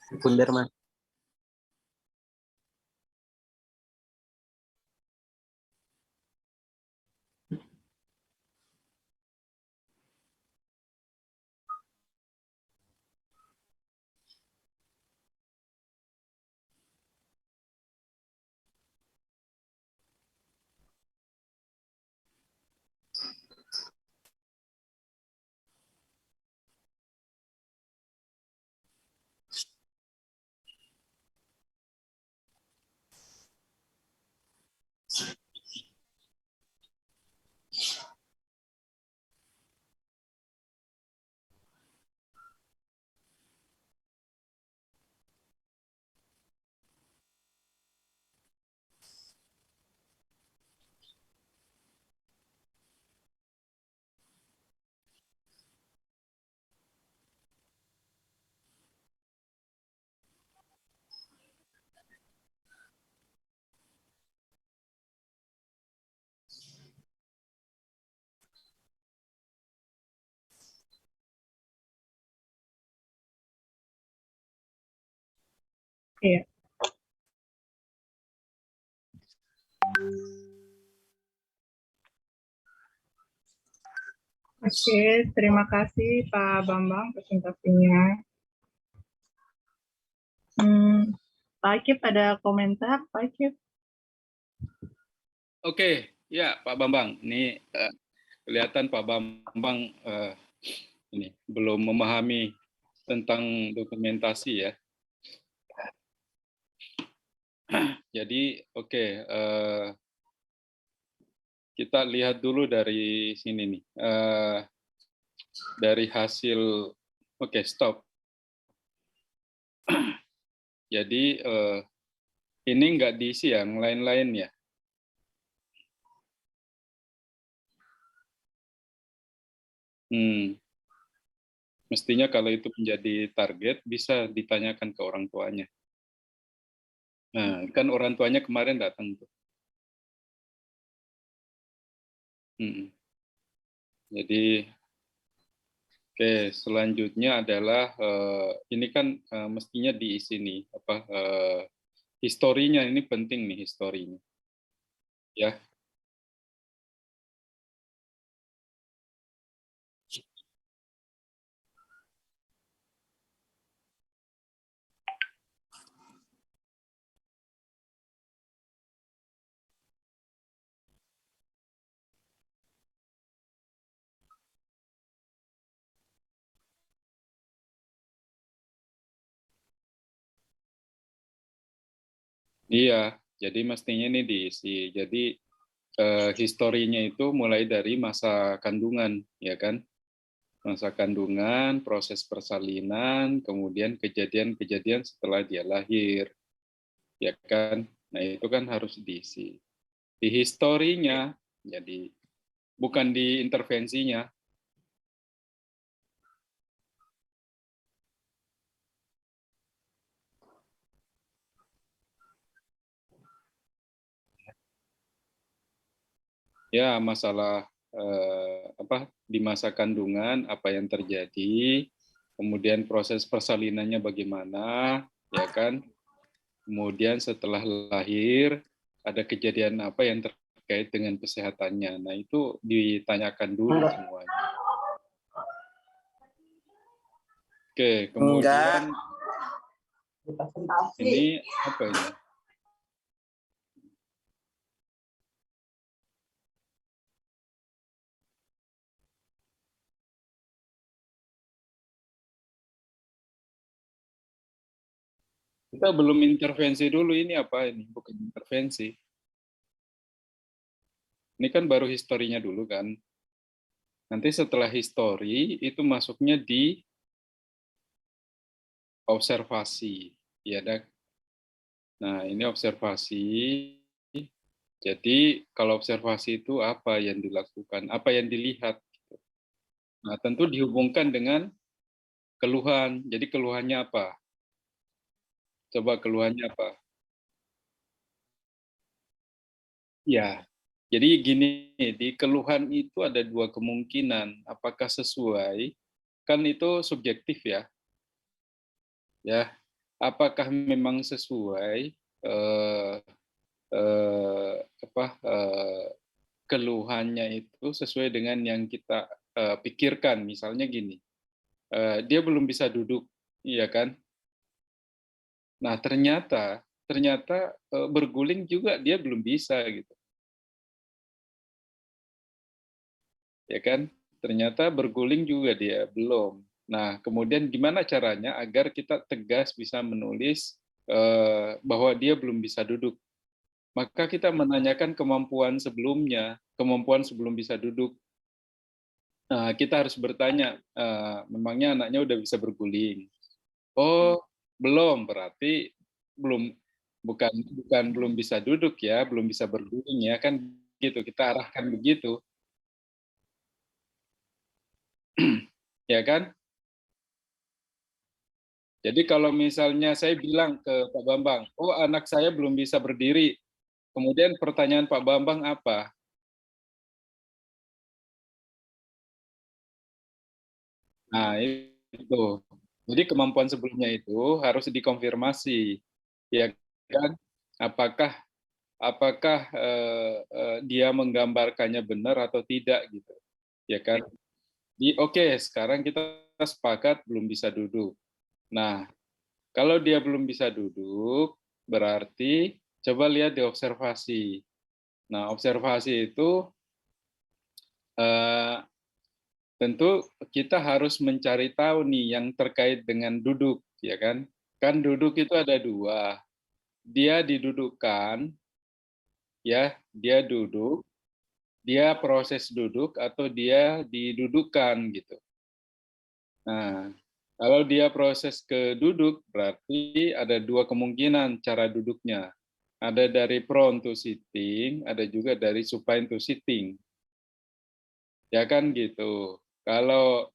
Sekunder Mas. Iya. Oke, terima kasih Pak Bambang presentasinya. Pak Akif ada komentar, Pak Akif? Oke, ya Pak Bambang. Ini kelihatan Pak Bambang ini belum memahami tentang dokumentasi ya. Jadi oke, kita lihat dulu dari sini nih. Dari hasil, oke stop. Jadi ini nggak diisi yang lain-lain ya. Mestinya kalau itu menjadi target bisa ditanyakan ke orang tuanya. Nah, kan orang tuanya kemarin datang tuh. Jadi, oke, selanjutnya adalah ini kan mestinya diisi nih apa historinya, ini penting nih historinya. Ya. Iya, jadi mestinya ini diisi. Jadi historinya itu mulai dari masa kandungan, ya kan? Masa kandungan, proses persalinan, kemudian kejadian-kejadian setelah dia lahir, ya kan? Nah itu kan harus diisi. Di historinya, jadi bukan di intervensinya. Ya masalah apa di masa kandungan apa yang terjadi, kemudian proses persalinannya bagaimana, ya kan? Kemudian setelah lahir ada kejadian apa yang terkait dengan kesehatannya. Nah itu ditanyakan dulu semuanya. Oke, kemudian ini apa ini? Kita belum intervensi dulu, ini apa ini? Bukan intervensi. Ini kan baru historinya dulu kan. Nanti setelah histori itu masuknya di observasi. Ya, nah ini observasi. Jadi kalau observasi itu apa yang dilakukan, apa yang dilihat. Nah tentu dihubungkan dengan keluhan. Jadi keluhannya apa? Coba keluhannya apa? Ya, jadi gini, di keluhan itu ada dua kemungkinan. Apakah sesuai? Kan itu subjektif ya. Ya, apakah memang sesuai keluhannya itu sesuai dengan yang kita pikirkan. Misalnya gini, dia belum bisa duduk, iya kan? Nah, ternyata ternyata berguling juga dia belum bisa gitu, ya kan? Ternyata berguling juga dia belum. Nah, kemudian gimana caranya agar kita tegas bisa menulis bahwa dia belum bisa duduk? Maka kita menanyakan kemampuan sebelumnya, kemampuan sebelum bisa duduk. Nah, kita harus bertanya, memangnya anaknya udah bisa berguling? Oh, belum, berarti belum, bukan bukan belum bisa duduk ya, belum bisa berguling ya, kan gitu, kita arahkan begitu, ya kan? Jadi kalau misalnya saya bilang ke Pak Bambang, "Oh, anak saya belum bisa berdiri." Kemudian pertanyaan Pak Bambang apa? Nah, itu. Jadi kemampuan sebelumnya itu harus dikonfirmasi, ya kan? Apakah apakah, dia menggambarkannya benar atau tidak gitu, ya kan? Oke, sekarang kita sepakat belum bisa duduk. Nah, kalau dia belum bisa duduk, berarti coba lihat di observasi. Nah, observasi itu, eee, tentu kita harus mencari tahu nih yang terkait dengan duduk, ya kan? Kan duduk itu ada 2, dia didudukkan, ya, dia duduk, dia proses duduk atau dia didudukkan gitu. Nah, kalau dia proses ke duduk, berarti ada 2 kemungkinan cara duduknya. Ada dari prone to sitting, ada juga dari supine to sitting, ya kan gitu. Kalau,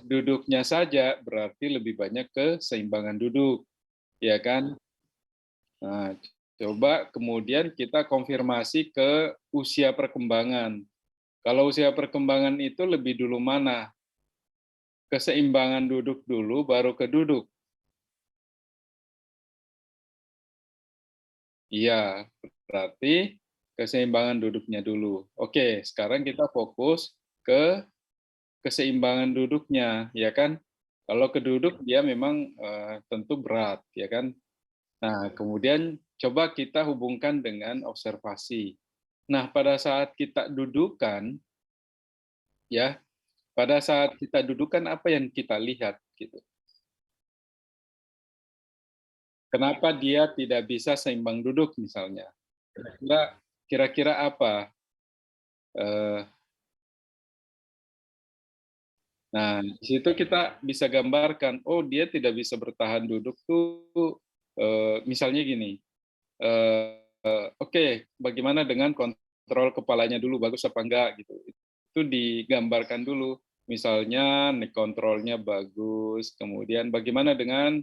duduknya saja berarti lebih banyak ke keseimbangan duduk, ya kan? Nah, coba kemudian kita konfirmasi ke usia perkembangan. Kalau usia perkembangan itu lebih dulu mana? Keseimbangan duduk dulu baru ke duduk? Iya, berarti keseimbangan duduknya dulu. Oke, sekarang kita fokus ke keseimbangan duduknya, ya kan? Kalau ke duduk dia memang, tentu berat, ya kan? Nah, kemudian coba kita hubungkan dengan observasi. Nah, pada saat kita dudukan, ya, pada saat kita dudukan apa yang kita lihat, gitu. Kenapa dia tidak bisa seimbang duduk misalnya? Kira-kira kira-kira apa? Eee Nah, di situ kita bisa gambarkan, oh dia tidak bisa bertahan duduk tuh, misalnya gini, oke, bagaimana dengan kontrol kepalanya dulu, bagus apa enggak gitu. Itu digambarkan dulu, misalnya neck control-nya bagus, kemudian bagaimana dengan,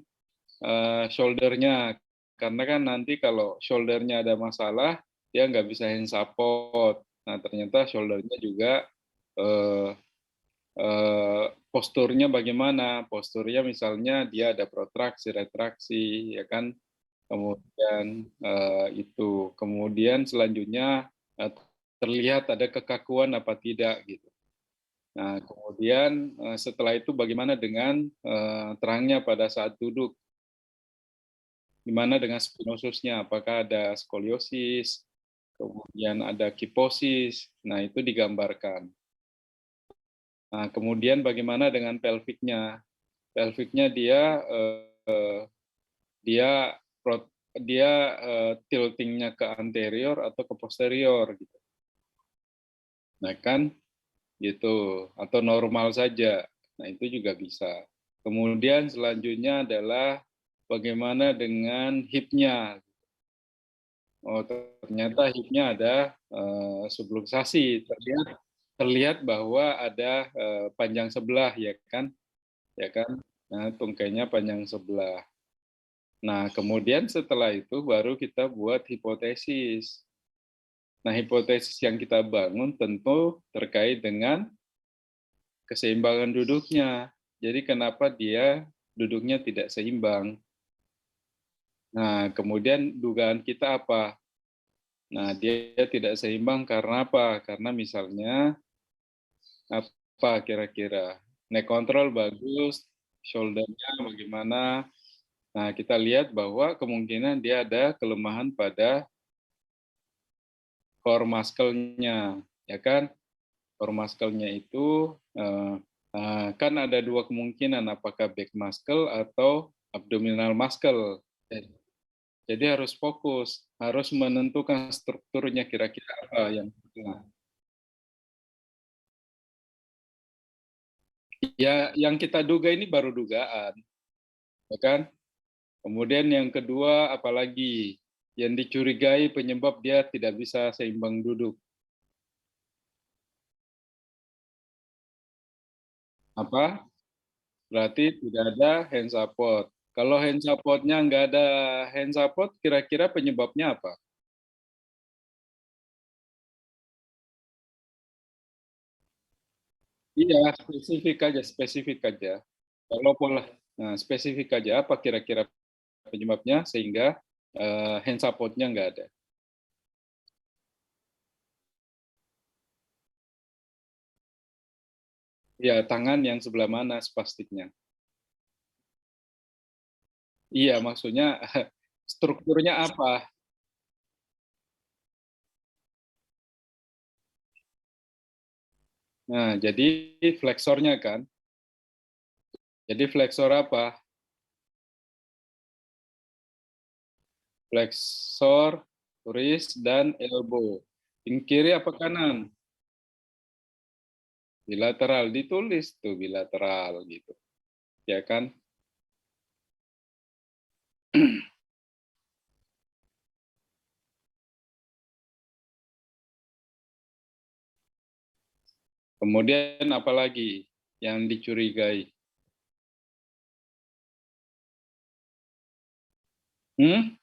shoulder-nya, karena kan nanti kalau shoulder-nya ada masalah, dia nggak bisa hand support. Nah, ternyata shoulder-nya juga, eee posturnya bagaimana, posturnya misalnya dia ada protraksi, retraksi, ya kan. Kemudian, kemudian selanjutnya, terlihat ada kekakuan apa tidak, gitu. Nah, kemudian, setelah itu bagaimana dengan, terangnya pada saat duduk, gimana dengan spinosusnya, apakah ada skoliosis, kemudian ada kiposis, nah itu digambarkan. Nah, kemudian bagaimana dengan pelviknya? Pelviknya dia, dia prot dia, tilting-nya ke anterior atau ke posterior gitu. Nah kan, gitu, atau normal saja. Nah itu juga bisa. Kemudian selanjutnya adalah bagaimana dengan hip-nya. Oh ternyata hip-nya ada, subluxasi, terlihat terlihat bahwa ada, panjang sebelah ya kan, ya kan? Nah tungkainya panjang sebelah. Nah, kemudian setelah itu baru kita buat hipotesis. Nah, hipotesis yang kita bangun tentu terkait dengan keseimbangan duduknya. Jadi kenapa dia duduknya tidak seimbang? Nah, kemudian dugaan kita apa? Nah, dia tidak seimbang karena apa? Karena misalnya apa kira-kira? Neck control bagus, shoulder-nya bagaimana? Nah, kita lihat bahwa kemungkinan dia ada kelemahan pada core muscle-nya, ya kan? Core muscle-nya itu kan ada dua kemungkinan, apakah back muscle atau abdominal muscle. Jadi harus fokus, harus menentukan strukturnya kira-kira apa yang nah, ya yang kita duga ini baru dugaan, ya kan? Kemudian yang kedua apalagi yang dicurigai penyebab dia tidak bisa seimbang duduk. Apa? Berarti tidak ada hand support. Kalau hand support-nya nggak ada hand support, kira-kira penyebabnya apa? Iya, spesifik aja. Kalau pola, nah spesifik aja apa kira-kira penyebabnya sehingga hand support-nya nggak ada. Ya, tangan yang sebelah mana spastiknya? Iya, maksudnya strukturnya apa? Nah, jadi fleksornya kan. Jadi fleksor apa? Fleksor, wrist, dan elbow. Yang kiri apa kanan? Bilateral, ditulis tuh bilateral gitu. Ya kan? Kemudian apa lagi yang dicurigai? Hmm?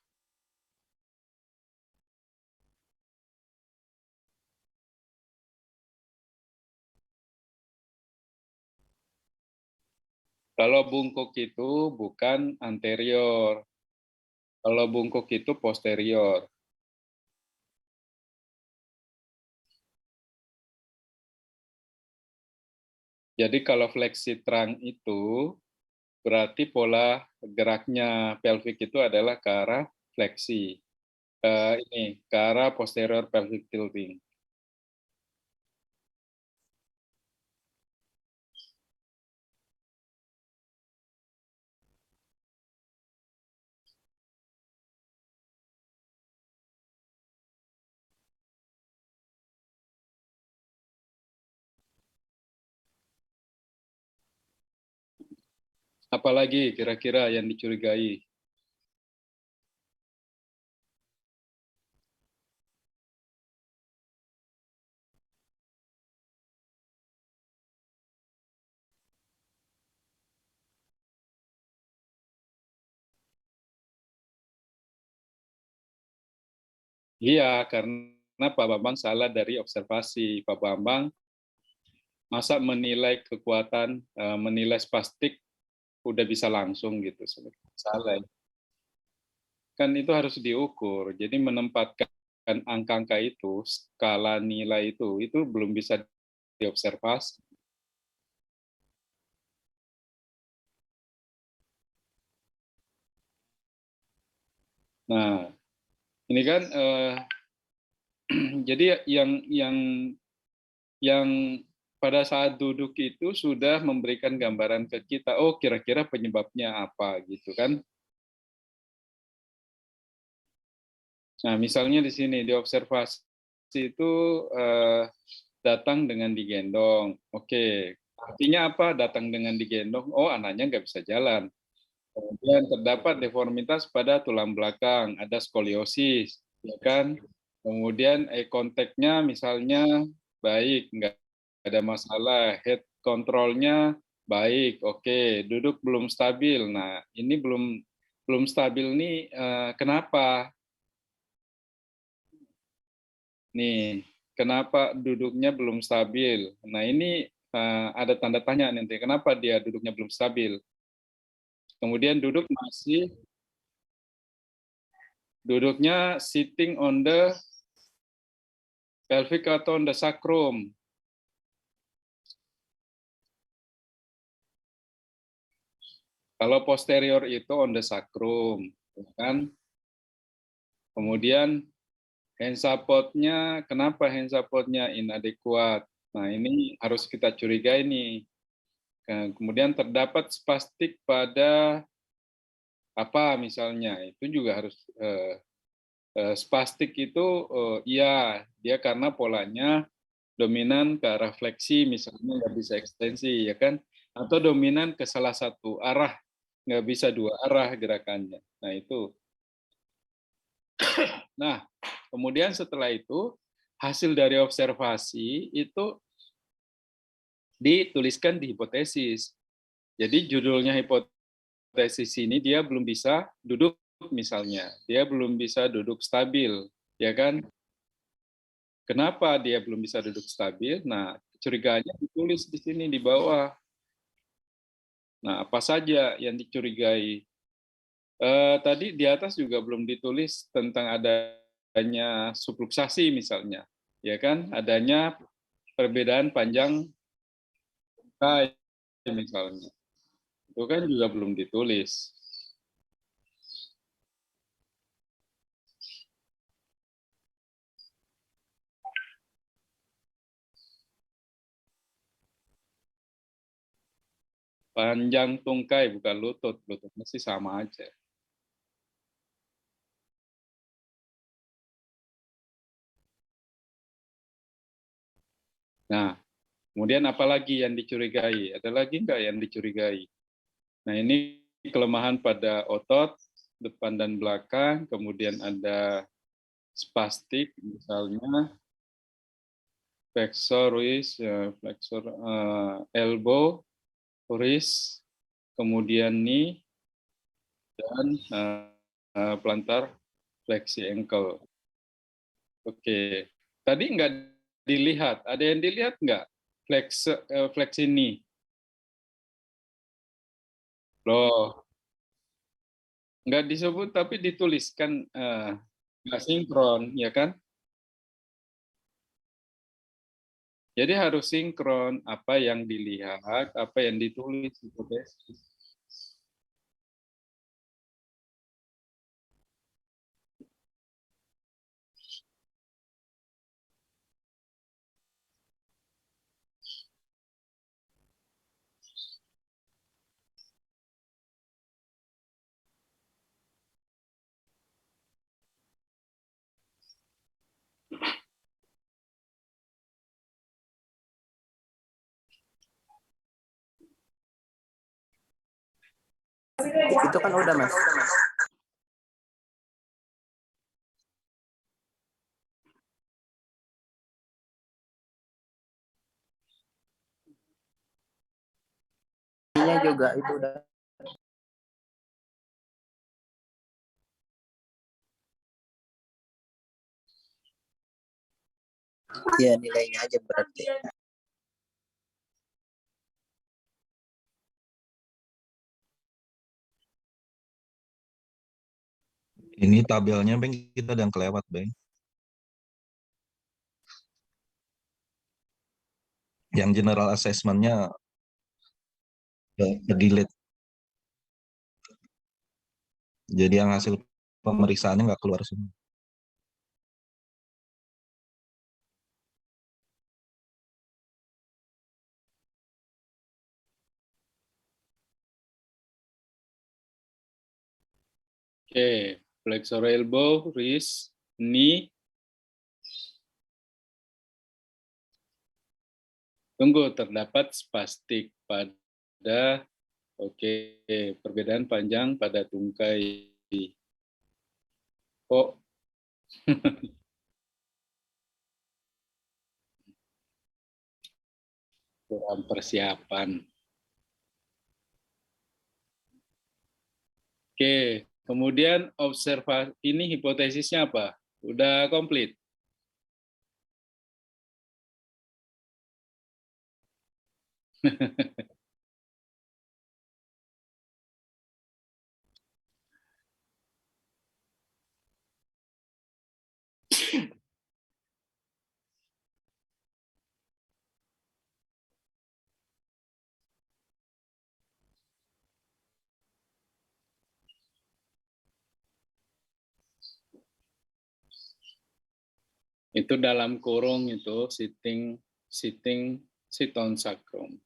Kalau bungkuk itu bukan anterior. Kalau bungkuk itu posterior. Jadi kalau fleksi trunk itu berarti pola geraknya pelvic itu adalah ke arah fleksi. Ini ke arah posterior pelvic tilting. Apalagi kira-kira yang dicurigai? Iya, karena Pak Bambang salah dari observasi. Pak Bambang masa menilai kekuatan, menilai spastik udah bisa langsung gitu. Salah. Kan itu harus diukur. Jadi menempatkan angka-angka itu, skala nilai itu belum bisa diobservasi. Nah, ini kan jadi yang pada saat duduk itu sudah memberikan gambaran ke kita, oh kira-kira penyebabnya apa gitu kan. Nah, misalnya di sini diobservasi itu datang dengan digendong. Oke, artinya apa datang dengan digendong? Oh, anaknya nggak bisa jalan. Kemudian terdapat deformitas pada tulang belakang, ada skoliosis, ya kan? Kemudian eye contact-nya misalnya baik, nggak ada masalah, head control-nya baik, oke, duduk belum stabil. Nah, ini belum belum stabil nih, kenapa? Nih, kenapa duduknya belum stabil? Nah, ini ada tanda tanya nanti, kenapa dia duduknya belum stabil? Kemudian duduk masih Duduknya sitting on the pelvic atau on the sacrum. Kalau posterior itu on the sacrum, kan? Kemudian hand support-nya, kenapa hand support-nya inadequate? Nah, ini harus kita curigai nih. Kemudian terdapat spastik pada apa misalnya, itu juga harus spastik itu iya, dia karena polanya dominan ke arah fleksi, misalnya nggak bisa ekstensi, ya kan? Atau dominan ke salah satu arah, nggak bisa dua arah gerakannya. Nah, itu. Nah, kemudian setelah itu, hasil dari observasi itu dituliskan di hipotesis. Jadi judulnya hipotesis ini dia belum bisa duduk misalnya, dia belum bisa duduk stabil, ya kan? Kenapa dia belum bisa duduk stabil? Nah, kecurigaannya ditulis di sini di bawah. Nah, apa saja yang dicurigai? Tadi di atas juga belum ditulis tentang adanya subluxasi misalnya, ya kan? Adanya perbedaan panjang kaki misalnya, itu kan juga belum ditulis. Panjang tungkai bukan lutut, lututnya sih sama aja. Nah, kemudian apa lagi yang dicurigai? Ada lagi nggak yang dicurigai? Nah, ini kelemahan pada otot depan dan belakang, kemudian ada spastik, misalnya flexor wrist, flexor elbow, wrist, kemudian knee, dan plantar flexi ankle. Oke, tadi nggak dilihat, ada yang dilihat nggak flex ini? Loh, nggak disebut tapi dituliskan nggak sinkron, ya kan? Jadi harus sinkron apa yang dilihat, apa yang ditulis hipotesis. Itu kan udah, Mas. Ini juga itu udah. Ya, nilainya aja berarti. Ini tabelnya, Bang, kita udah kelewat, Bang. Yang general assessment-nya delete. Jadi yang hasil pemeriksaannya nggak keluar semua. Oke, flexor elbow, wrist, knee. Tunggu, terdapat spastik pada, oke, perbedaan panjang pada tungkai. Oh, kurang persiapan. Oke, kemudian observasi ini hipotesisnya apa? Udah komplit? Itu dalam kurung itu sit on sacrum.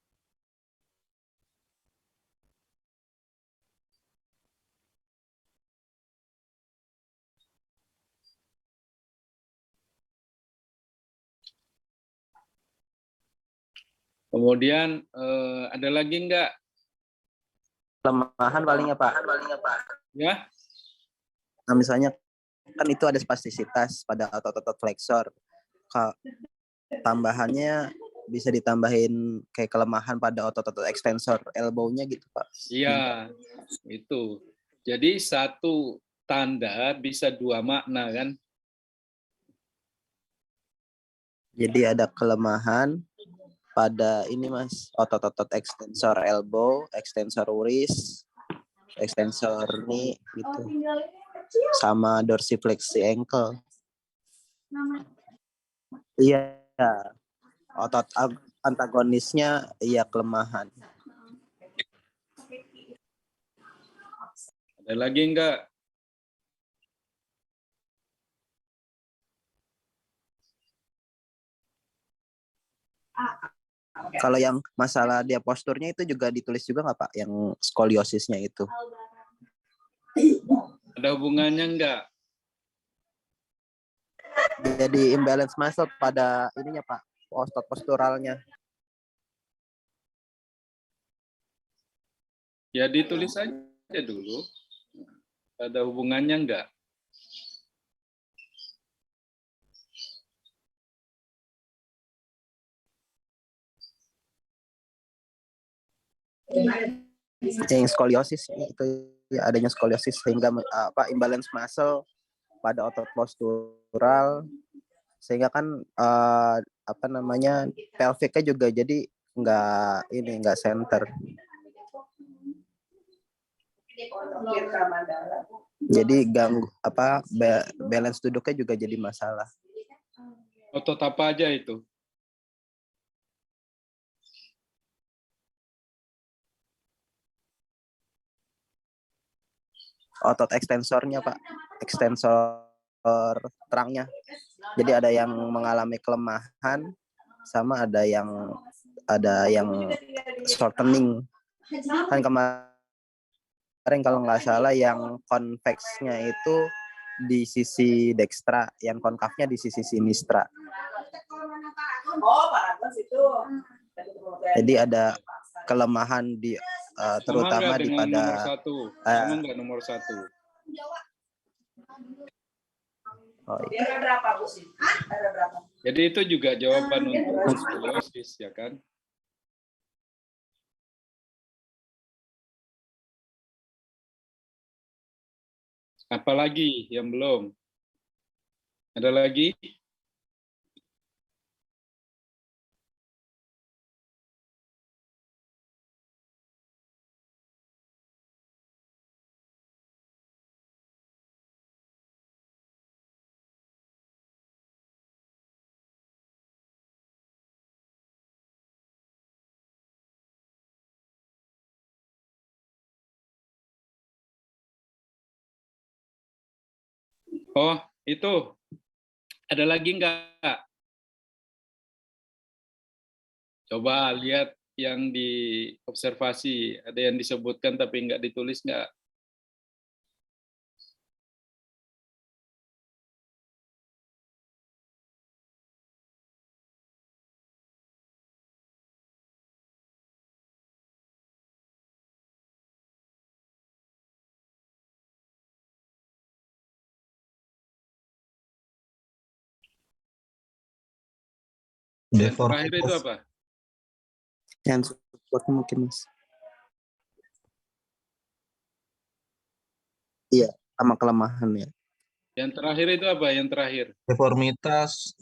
Kemudian ada lagi enggak? Kelemahan palingnya Pak. Ya, Nah, misalnya kan itu ada spastisitas pada otot-otot flexor. Tambahannya bisa ditambahin kayak kelemahan pada otot-otot extensor elbow-nya gitu Pak. iya, itu. Jadi satu tanda bisa dua makna kan? Jadi ada kelemahan pada ini Mas, otot-otot extensor elbow, extensor wrist, extensor knee gitu. Sama dorsifleksi ankle. Iya, otot antagonisnya iya kelemahan. Ada lagi enggak? Kalau yang masalah dia posturnya itu juga ditulis juga nggak Pak? Yang skoliosisnya itu. Ada hubungannya enggak? Jadi imbalance muscle pada ininya Pak, otot posturalnya. Ya ditulis aja dulu. Ada hubungannya enggak? Yang skoliosis itu ya adanya skoliosis sehingga imbalance muscle pada otot postural sehingga kan pelviknya juga jadi nggak center. Jadi ganggu balance duduknya juga jadi masalah. Otot apa aja itu? Otot ekstensornya Pak, ekstensor terangnya. Jadi ada yang mengalami kelemahan sama ada yang shortening. Kan kemarin kalau nggak salah yang konveksnya itu di sisi dextra, yang konkavnya di sisi sinistra. Jadi ada kelemahan di terutama di pada nomor satu. Sama nggak nomor satu? Oh, iya. Jadi itu juga jawaban untuk skoliosis ya kan? Apalagi yang belum? Ada lagi? Oh, itu. Ada lagi nggak? Coba lihat yang diobservasi. Ada yang disebutkan tapi nggak ditulis nggak? Yang terakhir itu apa? Yang support mungkin Mas. Iya, sama kelemahan ya. Yang terakhir itu apa? Yang terakhir? Deformitas,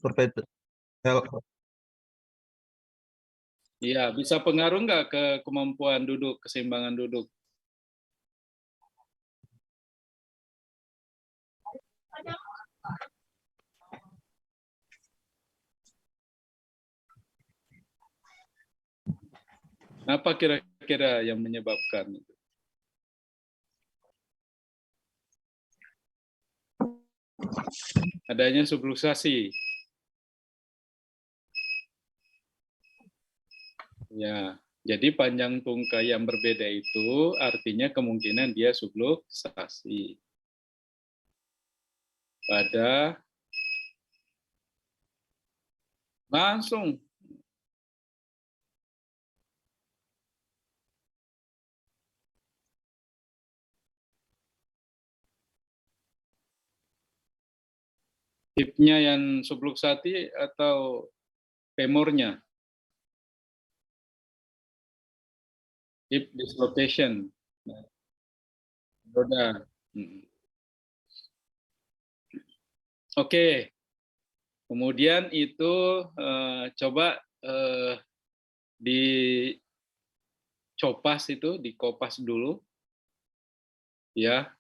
Iya, bisa pengaruh nggak ke kemampuan duduk, keseimbangan duduk? Apa kira-kira yang menyebabkan itu? Adanya subluxasi. Ya, jadi panjang tungkai yang berbeda itu artinya kemungkinan dia subluxasi. Pada langsung hipnya yang subluxati atau femurnya? Hip dislocation. Roda. Oke. Kemudian itu coba dicopas itu, dikopas dulu. Ya.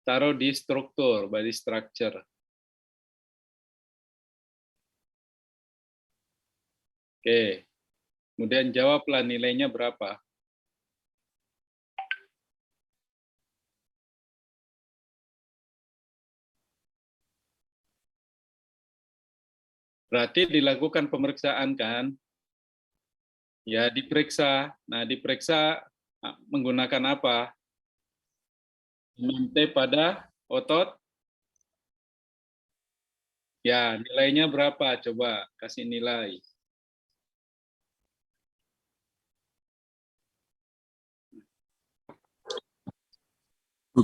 Taruh di struktur, body structure. Oke. Kemudian jawablah nilainya berapa. Berarti dilakukan pemeriksaan kan? Ya, diperiksa. Nah, diperiksa menggunakan apa? T pada otot. Ya, nilainya berapa? Coba kasih nilai.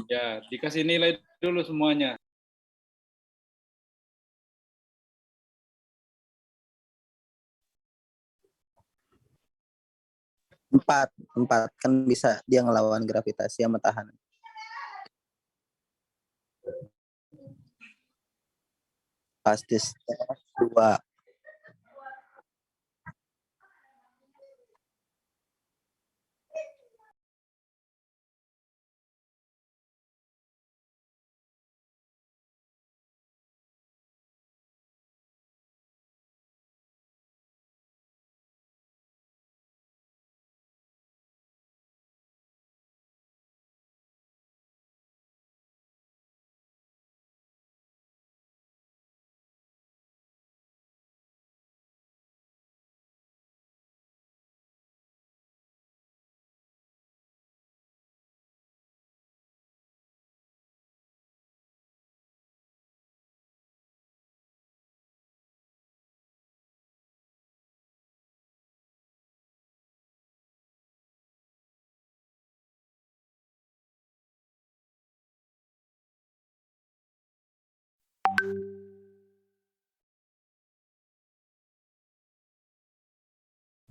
Ya, dikasih nilai dulu semuanya. 4 kan bisa dia ngelawan gravitasi sama tahan. Pasti 2.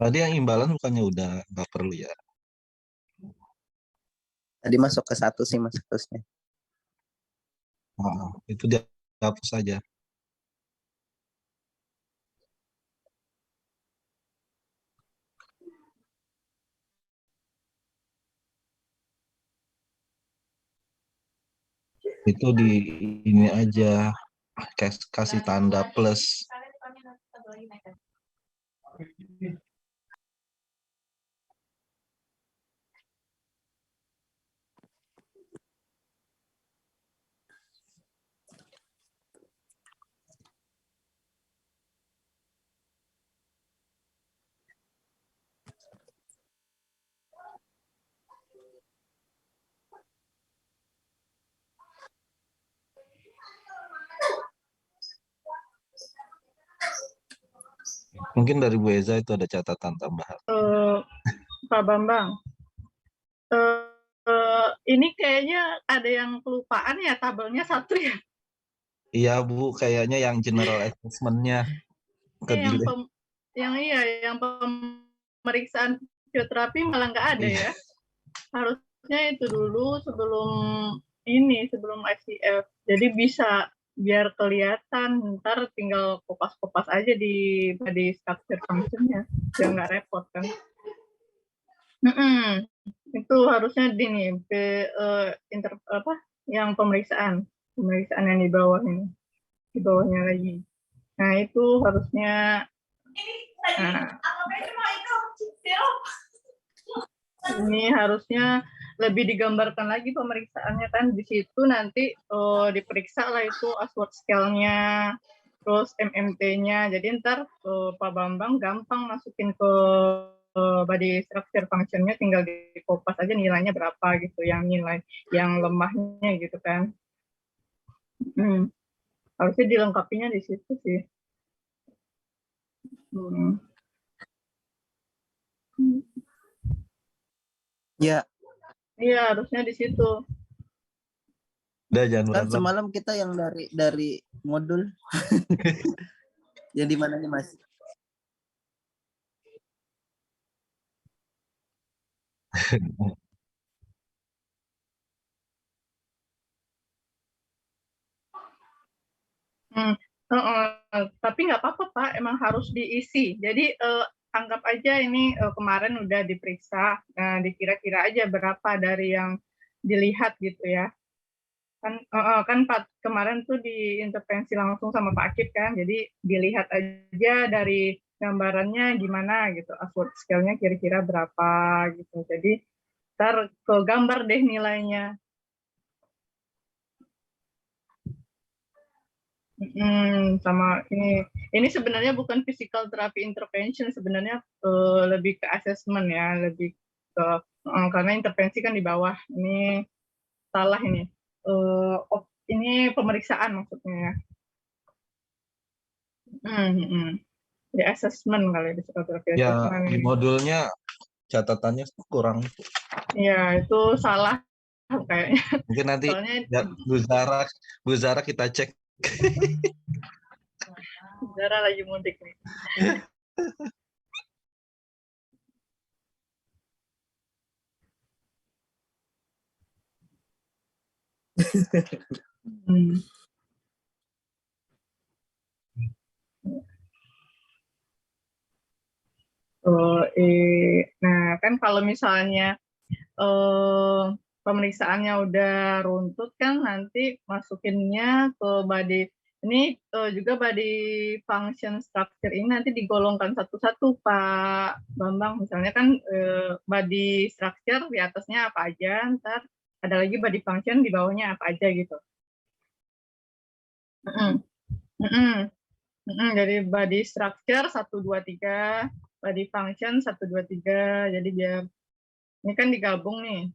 Tadi yang imbalan bukannya udah nggak perlu ya? Tadi masuk ke 1 sih Mas terusnya. Itu dihapus saja. Itu di ini aja, kasih tanda plus. Mungkin dari Bu Eza itu ada catatan tambahan. Pak Bambang, ini kayaknya ada yang kelupaan ya, tabelnya 1 ya. Iya Bu, kayaknya yang general assessment-nya Yang kedelay. yang pemeriksaan fisioterapi malah nggak ada ya. Harusnya itu dulu sebelum ICF. Jadi bisa biar kelihatan, ntar tinggal kopas-kopas aja di body structure function-nya, biar nggak repot kan. Itu harusnya yang pemeriksaan yang di bawah ini, di bawahnya lagi. Nah itu harusnya. Ini harusnya lebih digambarkan lagi pemeriksaannya kan, di situ nanti diperiksa lah itu Ashworth scale-nya, terus MMT-nya. Jadi ntar Pak Bambang gampang masukin ke body structure function-nya, tinggal di kopas aja nilainya berapa gitu, yang nilai yang lemahnya gitu kan. Harusnya dilengkapinya di situ sih. Ya, Iya, harusnya di situ. Udah jangan kan berantem. semalam kita yang dari modul. Yang di mananya, Mas? Tapi nggak apa-apa Pak, emang harus diisi. Jadi anggap aja ini kemarin udah diperiksa, dikira-kira aja berapa dari yang dilihat gitu ya. Kan Pak kemarin tuh diintervensi langsung sama Pak Akip kan, jadi dilihat aja dari gambarannya gimana gitu, Ashworth scale-nya kira-kira berapa gitu. Jadi ntar ke gambar deh nilainya. Sama ini sebenarnya bukan physical therapy intervention, sebenarnya lebih ke assessment ya, lebih ke karena intervensi kan di bawah. Ini salah ini. Ini pemeriksaan maksudnya ya. Di assessment kali, di physical therapy Ya, assessment. di modulnya catatannya kurang. Ya, itu salah kayaknya. Mungkin nanti Soalnya ya, Bu Zara kita cek. Zara lagi mudik nih. Nah, kan kalau misalnya pemeriksaannya udah runtut kan, nanti masukinnya ke body. Ini juga body function structure ini nanti digolongkan satu-satu Pak Bambang. Misalnya kan body structure di atasnya apa aja, ntar ada lagi body function di bawahnya apa aja gitu. Jadi body structure 1, 2, 3, body function 1, 2, 3. Jadi biar ini kan digabung nih.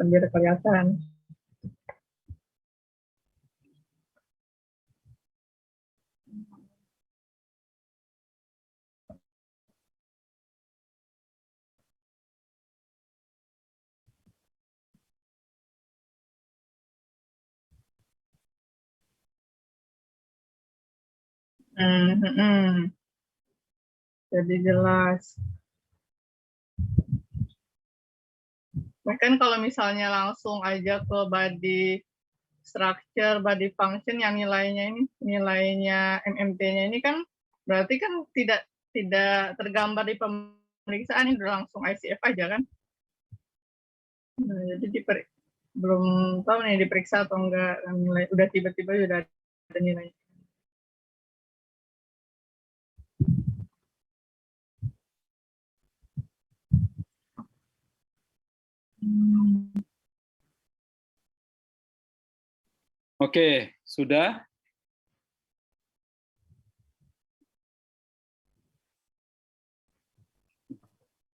Biar kelihatan. Jadi jelas. Nah, kan kalau misalnya langsung aja ke body structure, body function yang nilainya ini, nilainya MMT-nya ini kan berarti kan tidak tergambar di pemeriksaan, ini udah langsung ICF aja kan. Nah, jadi belum tahu nih diperiksa atau enggak, nilai udah tiba-tiba udah ada nilai. Oke, sudah?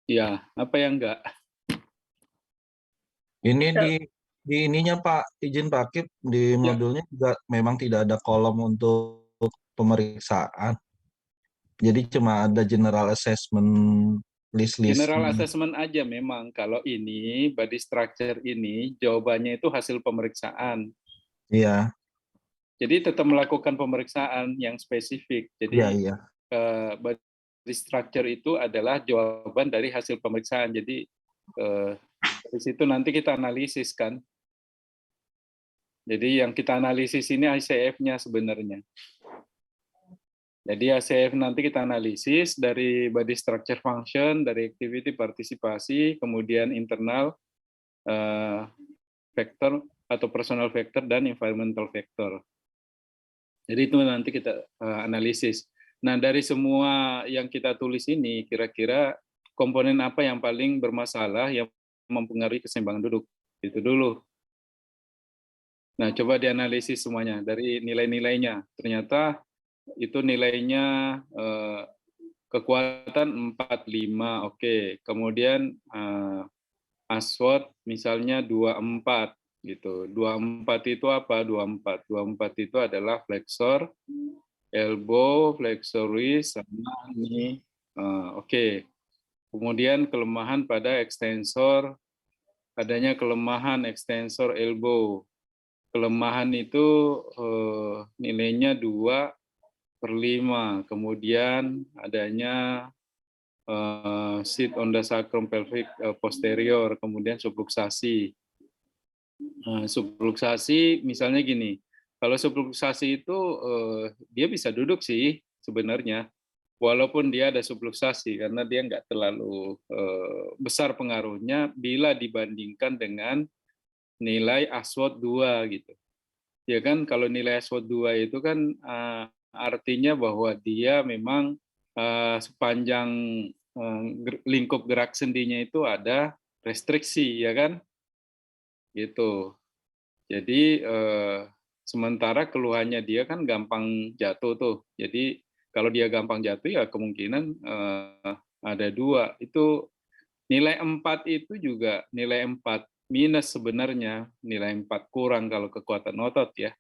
Ya, apa yang enggak? Ini di ininya Pak, izin Pak Akip, di modulnya juga memang tidak ada kolom untuk pemeriksaan. Jadi cuma ada general assessment list-list. General assessment aja memang. Kalau ini, body structure ini, jawabannya itu hasil pemeriksaan. Iya. Jadi tetap melakukan pemeriksaan yang spesifik. Jadi Iya. body structure itu adalah jawaban dari hasil pemeriksaan. Jadi dari situ nanti kita analisis kan. Jadi yang kita analisis ini ICF-nya sebenarnya. Jadi ICF nanti kita analisis dari body structure function, dari activity partisipasi, kemudian internal factor atau personal factor dan environmental factor. Jadi itu nanti kita analisis. Nah, dari semua yang kita tulis ini, kira-kira komponen apa yang paling bermasalah yang mempengaruhi keseimbangan duduk? Itu dulu. Nah, coba dianalisis semuanya dari nilai-nilainya. Ternyata itu nilainya kekuatan 45, oke. Kemudian Aswad misalnya 24 gitu. 24 itu apa? 24. 24 itu adalah flexor, elbow, flexor wrist sama ini. Oke. Kemudian kelemahan pada ekstensor, adanya kelemahan ekstensor elbow. Kelemahan itu nilainya 2/5. Kemudian adanya sit on the sacrum pelvic posterior, kemudian subluxasi. Subluxasi misalnya gini, kalau subluxasi itu dia bisa duduk sih sebenarnya, walaupun dia ada subluxasi karena dia nggak terlalu besar pengaruhnya bila dibandingkan dengan nilai ASWOT 2 gitu. Ya kan kalau nilai ASWOT 2 itu kan artinya bahwa dia memang sepanjang lingkup gerak sendinya itu ada restriksi, ya kan? Gitu. Jadi sementara keluhannya dia kan gampang jatuh tuh. Jadi kalau dia gampang jatuh ya kemungkinan ada 2. Itu nilai 4 itu juga nilai 4 minus sebenarnya, nilai 4 kurang kalau kekuatan otot ya.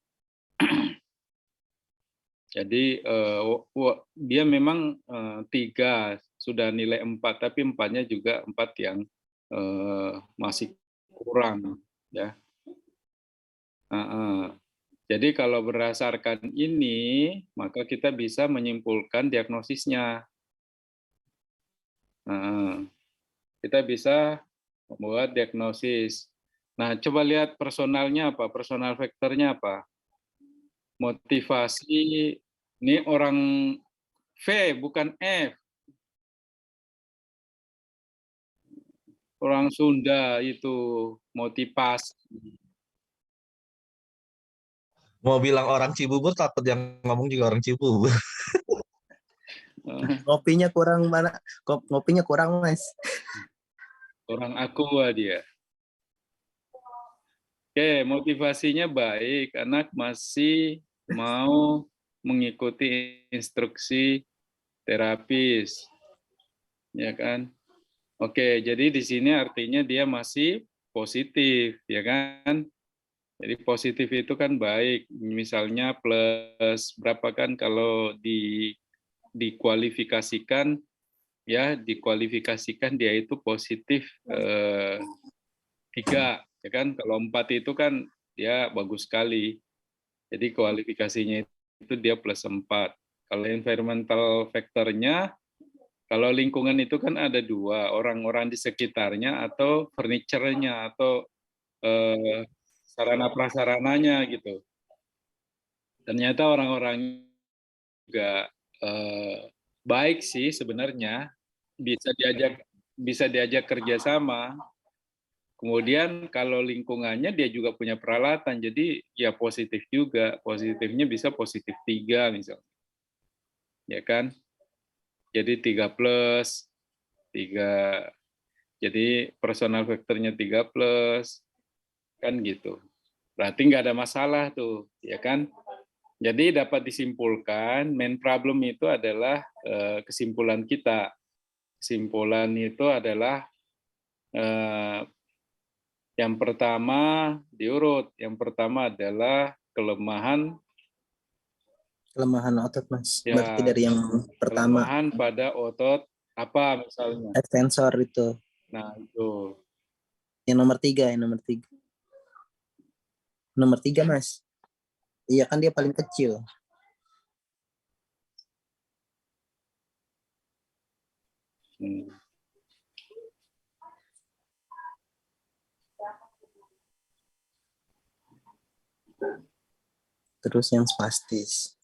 Jadi dia memang 3 sudah nilai 4, tapi 4-nya juga 4 yang masih kurang ya. Jadi kalau berdasarkan ini, maka kita bisa menyimpulkan diagnosisnya. Kita bisa membuat diagnosis. Nah, coba lihat personalnya apa, personal faktornya apa. Motivasi, ini orang V bukan F. Orang Sunda itu motivasi. Mau bilang orang Cibubur, takut yang ngomong juga orang Cibubur. Ngopinya kurang mana? Ngopinya kurang, Mas. Orang Aqua dia. Oke, motivasinya baik. Anak masih mau mengikuti instruksi terapis. Ya kan? Oke, jadi di sini artinya dia masih positif, ya kan? Jadi positif itu kan baik. Misalnya plus berapa kan kalau dikualifikasikan ya, dikualifikasikan dia itu positif 3, ya kan? Kalau 4 itu kan dia bagus sekali. Jadi kualifikasinya itu dia plus 4. Kalau environmental factor-nya, kalau lingkungan itu kan ada 2, orang-orang di sekitarnya atau furniture-nya atau sarana prasarananya gitu. Ternyata orang-orang juga baik sih sebenarnya, bisa diajak kerjasama. Kemudian kalau lingkungannya dia juga punya peralatan, jadi ya positif juga. Positifnya bisa positif 3 misalnya. Ya kan? Jadi 3+, 3. Jadi personal faktornya 3+, kan gitu. Berarti nggak ada masalah tuh, ya kan? Jadi dapat disimpulkan, main problem itu adalah kesimpulan kita. Kesimpulan itu adalah yang pertama diurut. Yang pertama adalah kelemahan Otot, Mas. ya, Berarti dari yang pertama. kelemahan pada otot apa misalnya. Extensor itu. Nah, itu. Yang nomor 3, yang nomor 3. Nomor 3, Mas. Iya kan dia paling kecil. Terus yang spastis.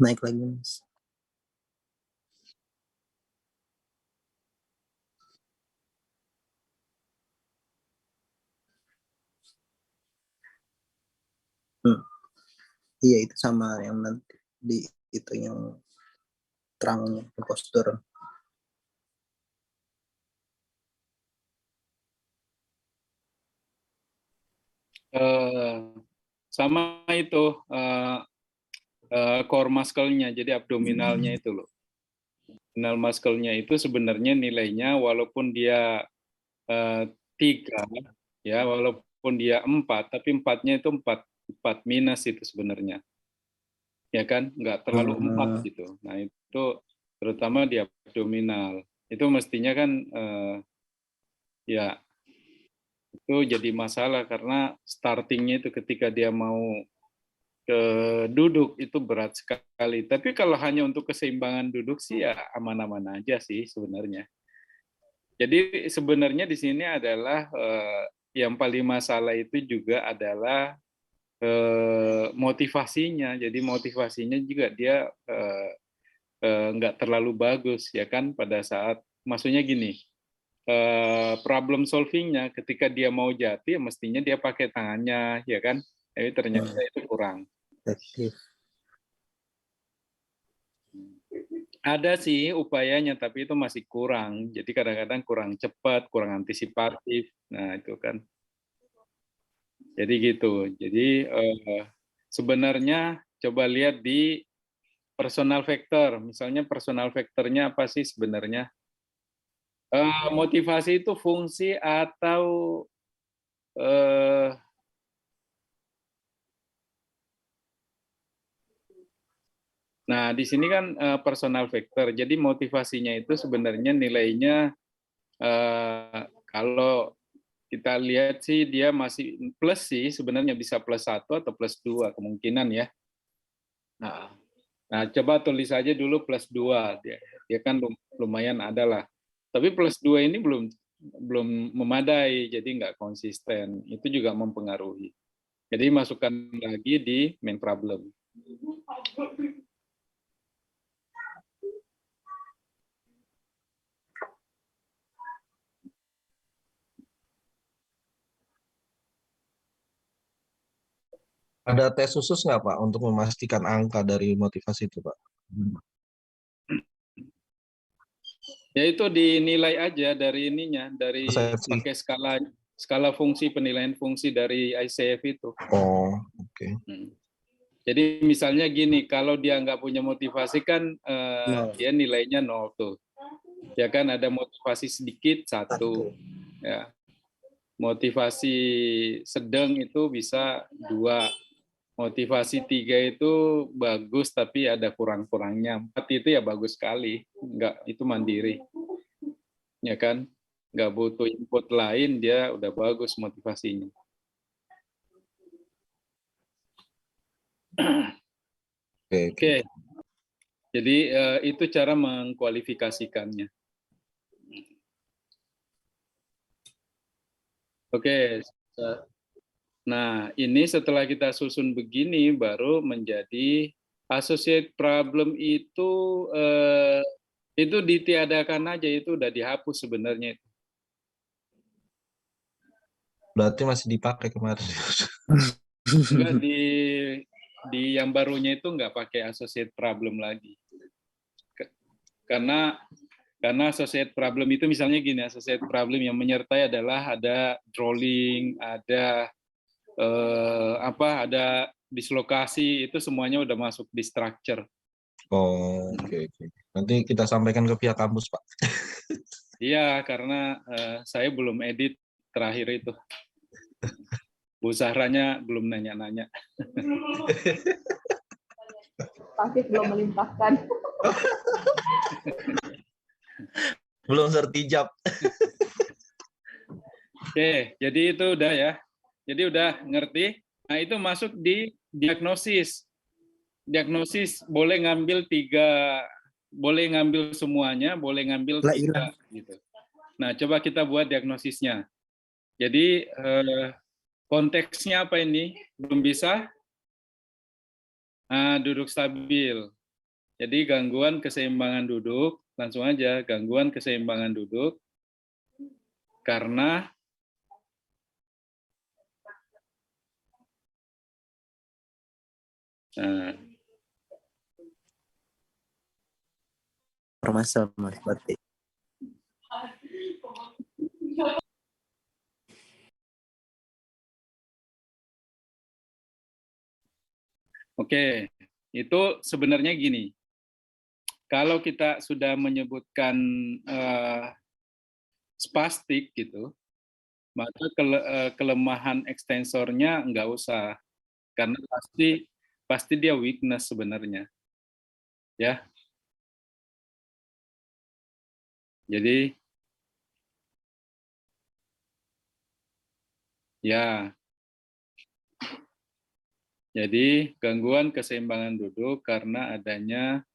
Naik lagi, Mas. Iya, itu sama yang nanti di itu yang terangnya postur. Sama itu core muscle-nya, jadi abdominalnya itu loh. Abdominal muscle-nya itu sebenarnya nilainya walaupun dia 3, ya walaupun dia 4, tapi 4-nya itu 4 minus itu sebenarnya. Ya kan, nggak terlalu 4 gitu. Nah itu terutama di abdominal. Itu mestinya kan ya itu jadi masalah karena startingnya itu ketika dia mau duduk itu berat sekali. Tapi kalau hanya untuk keseimbangan duduk sih ya aman-aman aja sih sebenarnya. Jadi sebenarnya di sini adalah yang paling masalah itu juga adalah motivasinya. Jadi motivasinya juga dia nggak terlalu bagus ya kan pada saat, maksudnya gini, problem solvingnya ketika dia mau jati mestinya dia pakai tangannya ya kan, tapi ternyata itu kurang. Efektif. Ada sih upayanya tapi itu masih kurang, jadi kadang-kadang kurang cepat, kurang antisipatif. Nah itu kan, jadi gitu. Jadi sebenarnya coba lihat di personal factor, misalnya personal factornya apa sih sebenarnya? Motivasi itu fungsi atau nah di sini kan personal factor. Jadi motivasinya itu sebenarnya nilainya kalau kita lihat sih dia masih plus sih, sebenarnya bisa +1 atau +2 kemungkinan ya. Nah coba tulis aja dulu +2, dia kan lumayan ada lah. Tapi +2 ini belum memadai, jadi nggak konsisten. Itu juga mempengaruhi. Jadi masukkan lagi di main problem. Ada tes khusus nggak Pak untuk memastikan angka dari motivasi itu Pak? Ya itu dinilai aja dari ininya, dari Persepsi. pakai skala fungsi, penilaian fungsi dari ICF itu. Oh, oke. Jadi misalnya gini, kalau dia nggak punya motivasi kan dia nilainya 0 tuh. Ya kan ada motivasi sedikit 1. Ya. Motivasi sedang itu bisa 2. Motivasi 3 itu bagus tapi ada kurang-kurangnya. 4 itu ya bagus sekali, nggak itu mandiri, ya kan? Nggak butuh input lain dia udah bagus motivasinya. Oke. Jadi itu cara mengkualifikasikannya. Oke. Nah, ini setelah kita susun begini baru menjadi associate problem itu ditiadakan aja, itu udah dihapus sebenarnya. Berarti masih dipakai kemarin. Enggak, di yang barunya itu nggak pakai associate problem lagi. Karena associate problem itu misalnya gini, associate problem yang menyertai adalah ada drawing, ada ada dislokasi, itu semuanya udah masuk di structure. Oh, oke. Nanti kita sampaikan ke pihak kampus, Pak. Iya, karena saya belum edit terakhir itu. Bu Zahranya belum nanya-nanya. Pasti belum melimpahkan. Belum sertijab. Oke, jadi itu udah ya. Jadi udah ngerti. Nah, itu masuk di diagnosis. Diagnosis boleh ngambil 3, boleh ngambil semuanya, boleh ngambil 3 gitu. Nah, coba kita buat diagnosisnya. Jadi konteksnya apa ini? Belum bisa? Nah, duduk stabil. Jadi gangguan keseimbangan duduk, langsung aja gangguan keseimbangan duduk karena Nah, Muscle Mas berarti. oke, itu sebenarnya gini. Kalau kita sudah menyebutkan spastik gitu, maka kelemahan ekstensornya nggak usah, karena pasti dia weakness sebenarnya, ya. Jadi ya, jadi gangguan keseimbangan duduk karena adanya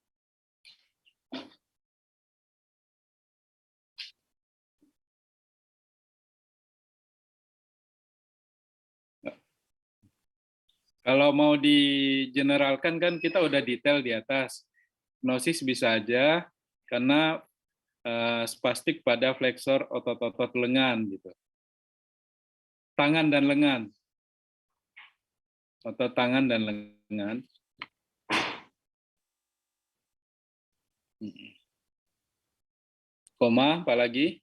kalau mau digeneralkan kan kita udah detail di atas. Hipnosis bisa aja karena spastik pada fleksor otot-otot lengan gitu. Tangan dan lengan. Otot tangan dan lengan. Koma, apa lagi?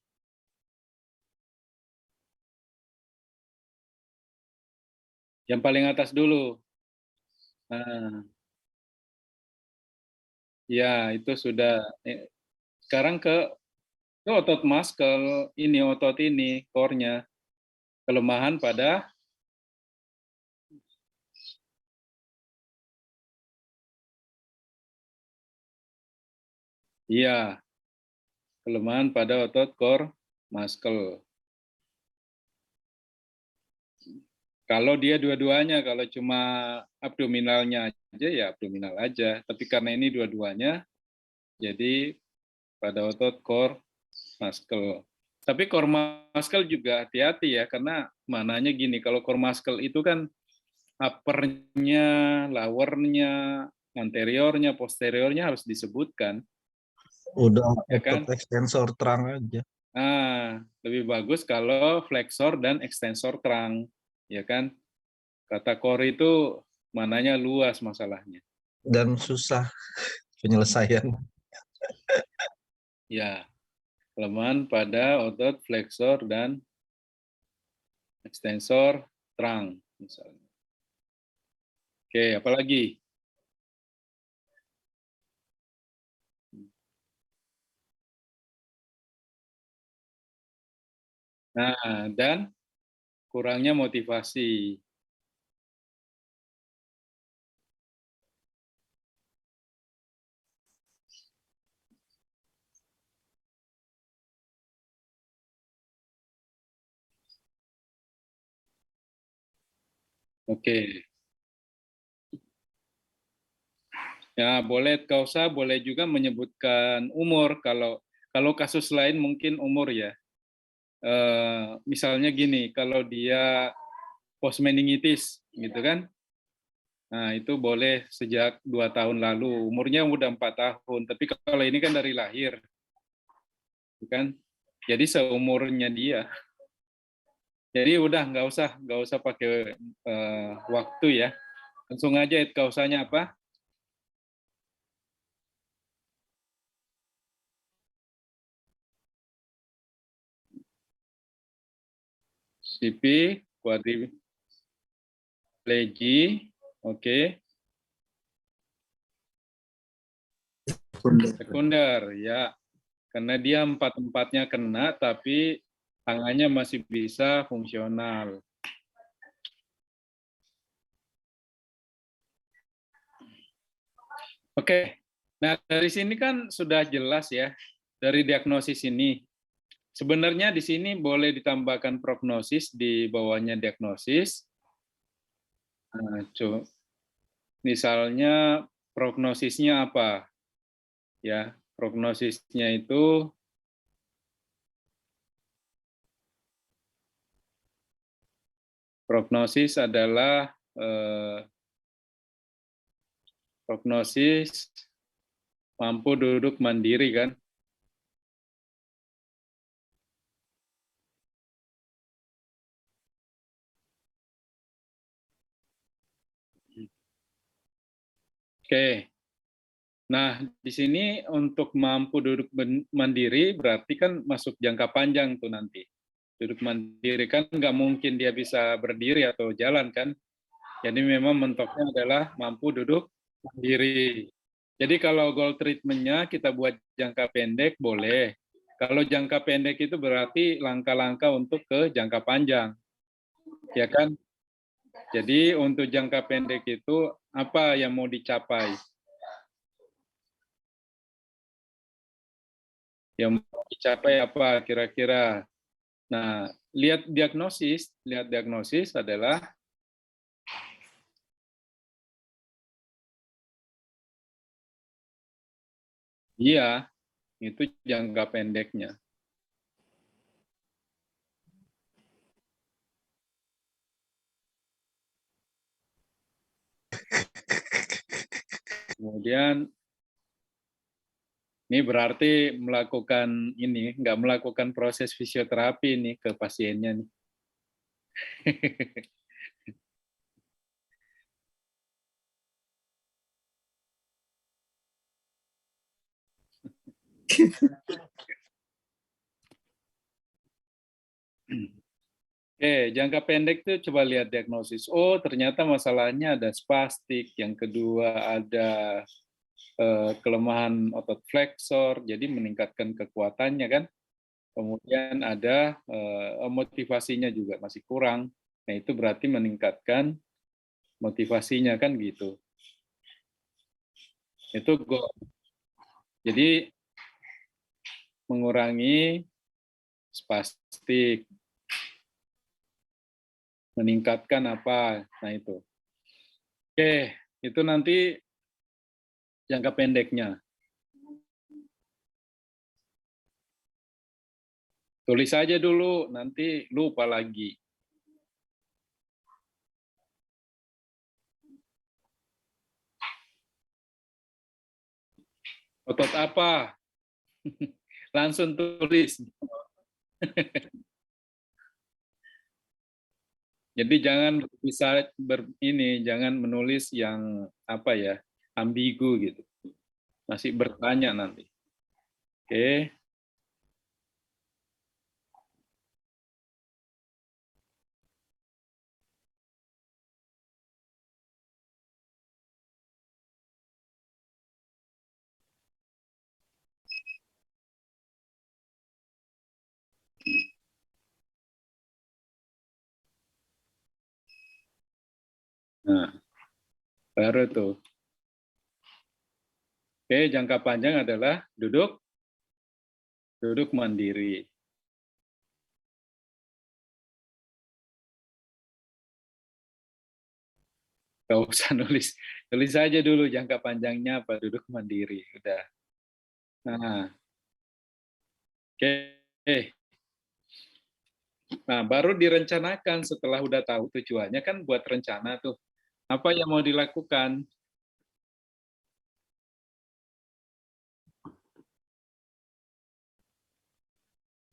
Yang paling atas dulu. Nah, ya, itu sudah. Sekarang ke otot muscle, ini otot ini, core-nya. Kelemahan pada iya, kelemahan pada otot core muscle. Kalau dia dua-duanya, kalau cuma abdominalnya aja ya abdominal aja. Tapi karena ini dua-duanya, jadi pada otot core muscle. Tapi core muscle juga hati-hati ya, karena mananya gini, kalau core muscle itu kan uppernya, lowernya, anteriornya, posteriornya harus disebutkan. Udah Ya otot kan? ekstensor terang aja. Lebih bagus kalau flexor dan extensor terang, ya kan? Kata core itu mananya luas masalahnya. Dan susah penyelesaian. Ya, kelemahan pada otot flexor dan extensor terang, misalnya. Oke, apalagi? Nah, dan kurangnya motivasi. Oke. Ya, boleh kausa, boleh juga menyebutkan umur. Kalau kasus lain mungkin umur ya. Misalnya gini, kalau dia postmeningitis, gitu kan? Nah, itu boleh sejak 2 tahun lalu. Umurnya udah 4 tahun. Tapi kalau ini kan dari lahir, kan? Jadi seumurnya dia. Jadi udah nggak usah pakai waktu ya. Langsung aja kausanya apa? CP, quadriplegi, oke. Sekunder, ya. Karena dia empat-empatnya kena, tapi tangannya masih bisa fungsional. Oke, nah dari sini kan sudah jelas ya, dari diagnosis ini. Sebenarnya di sini boleh ditambahkan prognosis di bawahnya diagnosis. Nah, misalnya prognosisnya apa? Ya, prognosisnya itu prognosis adalah prognosis mampu duduk mandiri kan? Oke. Nah, di sini untuk mampu duduk mandiri berarti kan masuk jangka panjang tuh nanti. Duduk mandiri kan nggak mungkin dia bisa berdiri atau jalan kan. Jadi memang mentoknya adalah mampu duduk mandiri. Jadi kalau goal treatment-nya kita buat jangka pendek boleh. Kalau jangka pendek itu berarti langkah-langkah untuk ke jangka panjang. Ya kan? Jadi untuk jangka pendek itu apa yang mau dicapai? Yang mau dicapai apa kira-kira? Nah, lihat diagnosis adalah iya, itu jangka pendeknya. Kemudian ini berarti nggak melakukan proses fisioterapi nih ke pasiennya nih. Oke, jangka pendek tuh coba lihat diagnosis. Oh, ternyata masalahnya ada spastik. Yang kedua ada kelemahan otot flexor, jadi meningkatkan kekuatannya kan. Kemudian ada motivasinya juga masih kurang. Nah, itu berarti meningkatkan motivasinya kan gitu. Itu goal. Jadi mengurangi spastik, meningkatkan apa? Nah, itu. Oke, itu nanti jangka pendeknya. Tulis aja dulu, nanti lupa lagi. Otot apa? Langsung tulis. Jadi jangan jangan menulis yang apa ya, ambigu gitu. Masih bertanya nanti. Oke. Nah, baru tuh. Oke, jangka panjang adalah duduk mandiri. Gak usah tulis aja dulu jangka panjangnya apa, duduk mandiri. Udah. Nah, oke. Nah, baru direncanakan setelah udah tahu tujuannya kan buat rencana tuh. Apa yang mau dilakukan?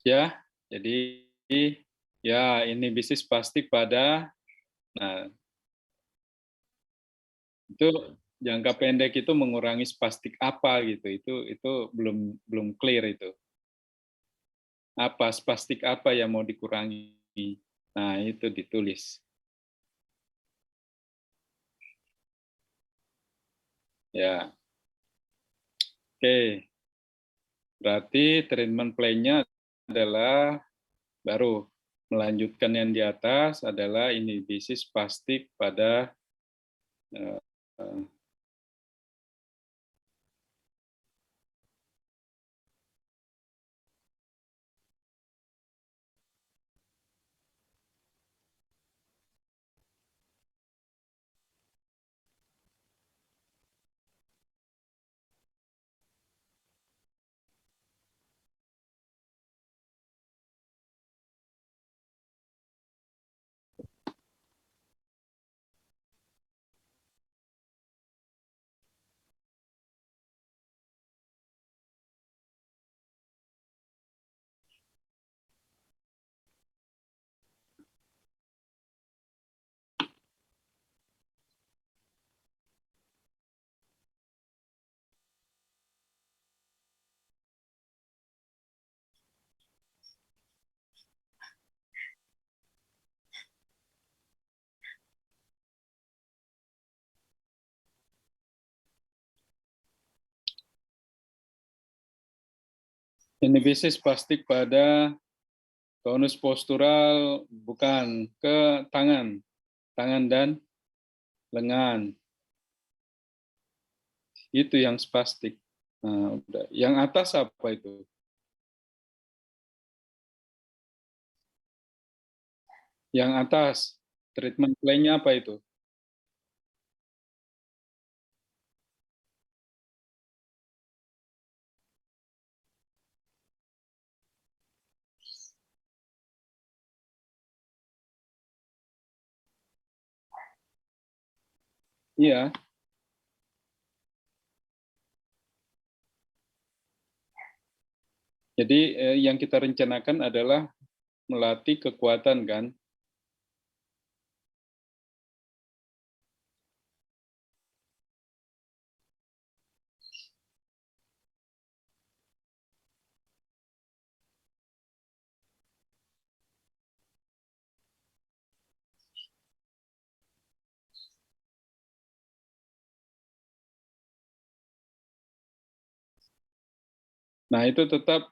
Ya, jadi ya ini bisnis pasti pada, nah itu jangka pendek itu mengurangi spastik apa gitu, itu belum belum clear itu. Apa spastik apa yang mau dikurangi? Nah itu ditulis. Ya, oke. Berarti treatment plan-nya adalah baru melanjutkan yang di atas adalah inhibisi spastik pada eh, Inhibisi spastik pada tonus postural, bukan, ke tangan dan lengan. Itu yang spastik. Nah, udah. Yang atas apa itu? Yang atas, treatment plan-nya apa itu? Iya, jadi yang kita rencanakan adalah melatih kekuatan kan. Nah, itu tetap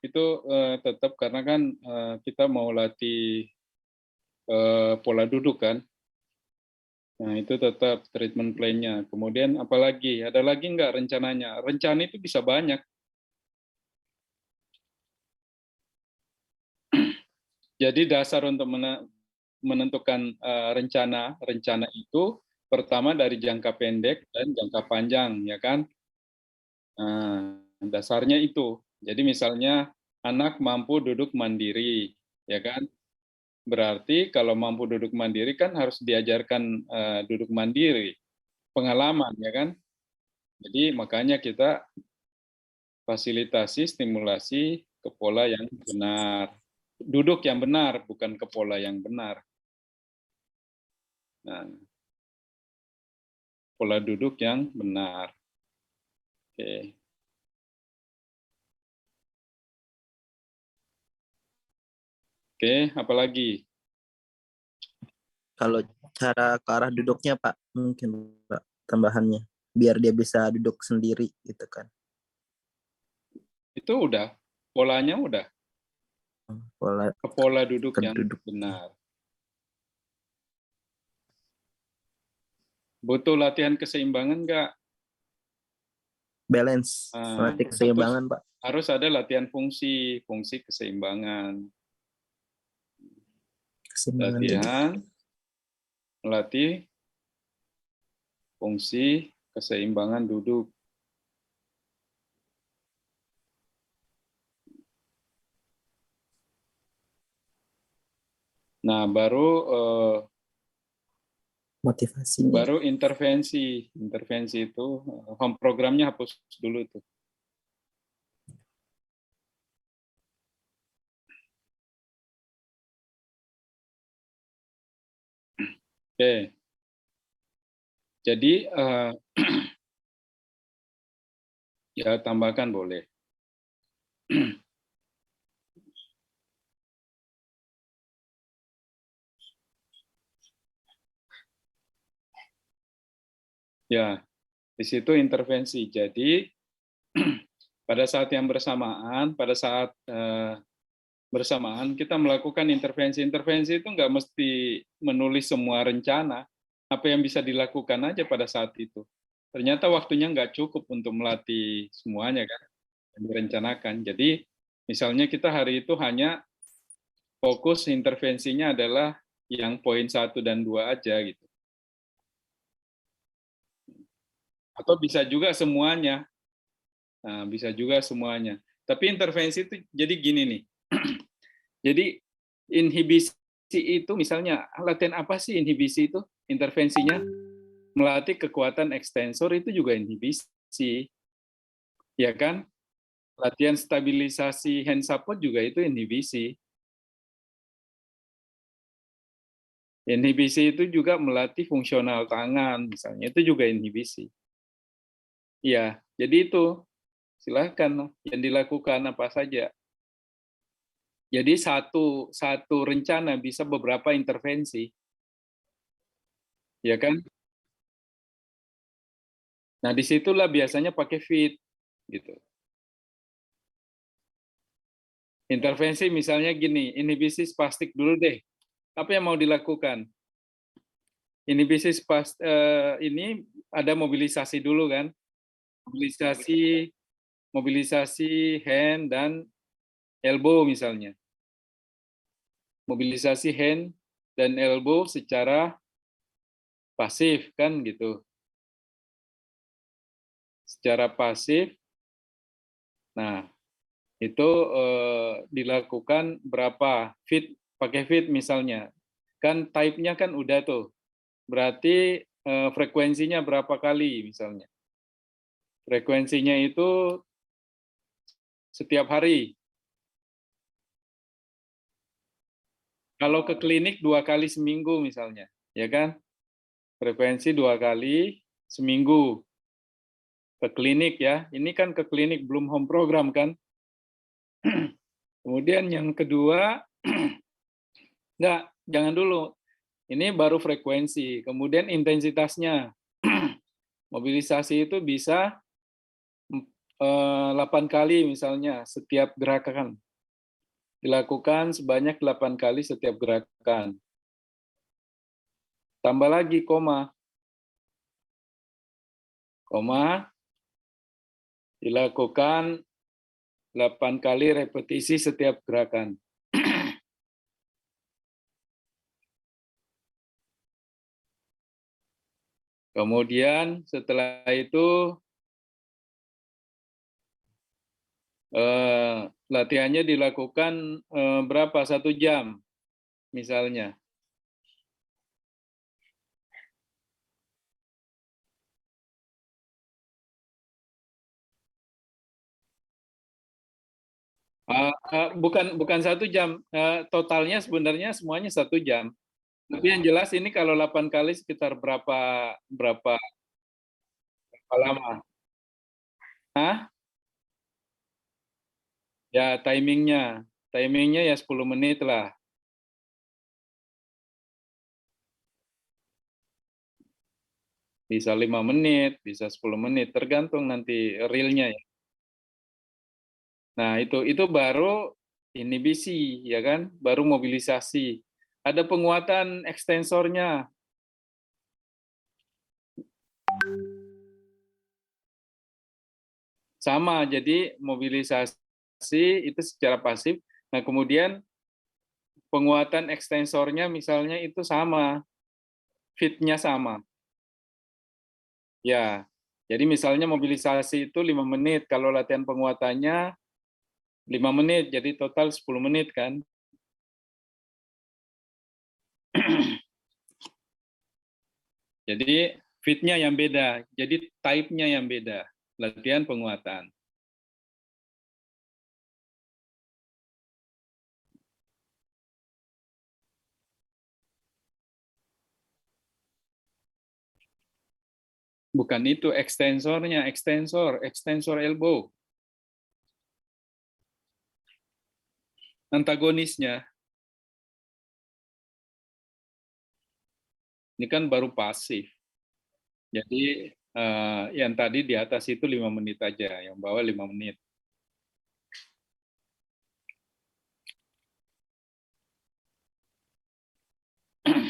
karena kan kita mau latih pola duduk kan. Nah, itu tetap treatment plan-nya. Kemudian apalagi? Ada lagi nggak rencananya? Rencana itu bisa banyak. Jadi dasar untuk menentukan rencana itu pertama dari jangka pendek dan jangka panjang, ya kan? Nah, dasarnya itu. Jadi misalnya anak mampu duduk mandiri, ya kan? Berarti kalau mampu duduk mandiri kan harus diajarkan duduk mandiri, pengalaman, ya kan? Jadi makanya kita fasilitasi stimulasi ke pola yang benar. Duduk yang benar, bukan ke pola yang benar. Nah, pola duduk yang benar. Oke. Oke, apalagi? Kalau cara ke arah duduknya Pak, mungkin Pak tambahannya, biar dia bisa duduk sendiri gitu kan. Itu udah, polanya udah. Pola Ke pola duduk yang keduduk. benar. Butuh latihan keseimbangan nggak? Balance, melatih keseimbangan Pak. Harus ada latihan fungsi keseimbangan. Keseimbangan Latihan, melatih fungsi keseimbangan duduk. Nah, motivasinya. baru intervensi itu home programnya hapus dulu tuh. Oke. Jadi ya tambahkan boleh. Ya, di situ intervensi. Jadi pada saat yang bersamaan, bersamaan kita melakukan intervensi. Intervensi itu nggak mesti menulis semua rencana. Apa yang bisa dilakukan aja pada saat itu. Ternyata waktunya nggak cukup untuk melatih semuanya kan, yang direncanakan. Jadi misalnya kita hari itu hanya fokus intervensinya adalah yang poin 1 dan 2 aja gitu. Atau bisa juga semuanya. Nah, bisa juga semuanya. Tapi intervensi itu jadi gini nih. Jadi inhibisi itu misalnya latihan apa sih inhibisi itu? Intervensinya melatih kekuatan ekstensor itu juga inhibisi. Ya kan? Latihan stabilisasi hand support juga itu inhibisi. Inhibisi itu juga melatih fungsional tangan misalnya, itu juga inhibisi. Iya, jadi itu silahkan yang dilakukan apa saja. Jadi satu rencana bisa beberapa intervensi, ya kan? Nah disitulah biasanya pakai fit, gitu. Intervensi misalnya gini, inhibisi spastik dulu deh. Apa yang mau dilakukan? Inhibisi ini ada mobilisasi dulu kan? Mobilisasi hand dan elbow misalnya. Mobilisasi hand dan elbow secara pasif kan gitu. Secara pasif. Nah, itu dilakukan berapa feet, pakai feet misalnya. Kan type-nya kan udah tuh. Berarti frekuensinya berapa kali misalnya. Frekuensinya itu setiap hari. Kalau ke klinik 2 kali seminggu misalnya, ya kan? Frekuensi 2 kali seminggu ke klinik ya. Ini kan ke klinik belum home program kan? Kemudian yang kedua, enggak, jangan dulu. Ini baru frekuensi, kemudian intensitasnya. Mobilisasi itu bisa 8 kali misalnya setiap gerakan. Dilakukan sebanyak 8 kali setiap gerakan. Tambah lagi koma. Koma, dilakukan 8 kali repetisi setiap gerakan. Kemudian setelah itu latihannya dilakukan berapa? 1 jam misalnya. Bukan 1 jam, totalnya sebenarnya semuanya 1 jam. Tapi yang jelas ini kalau 8 kali sekitar berapa lama? Hah? Ya timingnya ya 10 menit lah. Bisa 5 menit, bisa 10 menit, tergantung nanti realnya ya. Nah itu baru inhibisi ya kan, baru mobilisasi. Ada penguatan ekstensornya. Sama, jadi mobilisasi itu secara pasif. Nah kemudian penguatan ekstensornya misalnya itu sama, fit-nya sama. Ya, jadi misalnya mobilisasi itu 5 menit, kalau latihan penguatannya 5 menit, jadi total 10 menit kan. Jadi fit-nya yang beda, jadi type-nya yang beda, latihan penguatan. Bukan itu ekstensornya, ekstensor elbow. Antagonisnya. Ini kan baru pasif. Jadi yang tadi di atas itu 5 menit aja, yang bawah 5 menit.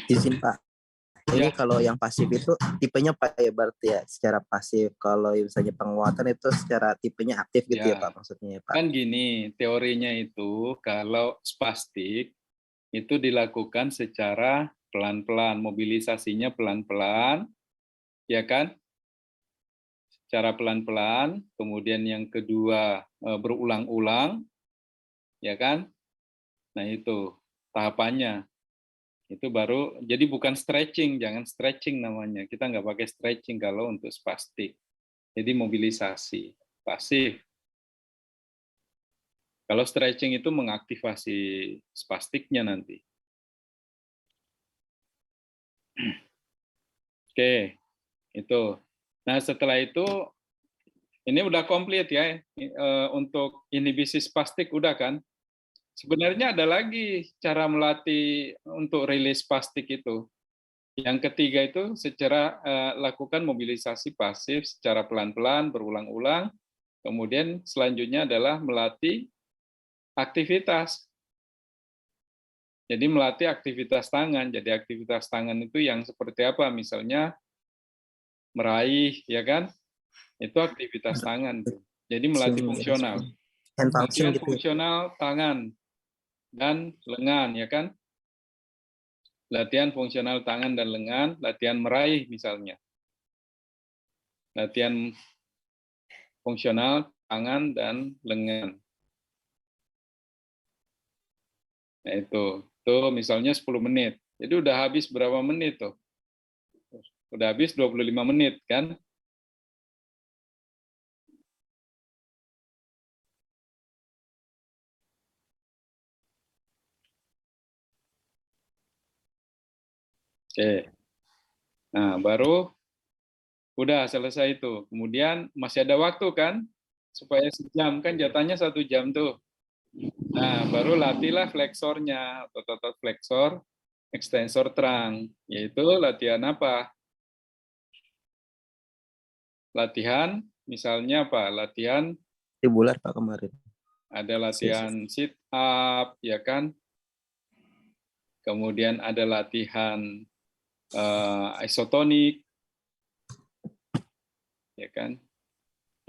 Izin Pak. Ini Ya. kalau yang pasif itu tipenya Pak ya berarti ya secara pasif. Kalau misalnya penguatan itu secara tipenya aktif gitu ya Pak maksudnya ya Pak. Kan gini, teorinya itu kalau spastik itu dilakukan secara pelan-pelan, mobilisasinya pelan-pelan, ya kan? Secara pelan-pelan, kemudian yang kedua berulang-ulang, ya kan? Nah itu tahapannya. Itu baru, jadi bukan stretching, jangan stretching namanya. Kita nggak pakai stretching kalau untuk spastik. Jadi mobilisasi, pasif. Kalau stretching itu mengaktifasi spastiknya nanti. Oke, itu. Nah setelah itu, ini udah komplit ya, untuk inhibisi spastik udah kan? Sebenarnya ada lagi cara melatih untuk rilis spastik itu. Yang ketiga itu secara lakukan mobilisasi pasif secara pelan-pelan, berulang-ulang. Kemudian selanjutnya adalah melatih aktivitas. Jadi melatih aktivitas tangan. Jadi aktivitas tangan itu yang seperti apa? Misalnya meraih, ya kan? Itu aktivitas tangan tuh. Jadi melatih fungsional. Hand function Latihan gitu. fungsional tangan dan lengan, ya kan? Latihan fungsional tangan dan lengan, latihan meraih misalnya. Latihan fungsional tangan dan lengan. Nah, itu misalnya 10 menit. Jadi udah habis berapa menit tuh? Udah habis 25 menit kan? Oke. Nah, baru udah selesai itu. Kemudian masih ada waktu kan? Supaya sejam, kan jatahnya 1 jam tuh. Nah, baru latihlah fleksornya, otot-otot fleksor, ekstensor terang, yaitu latihan apa? Latihan, misalnya apa? Latihan, Tribular Pak kemarin. ada latihan sit up, ya kan? Kemudian ada latihan isotonik, ya kan?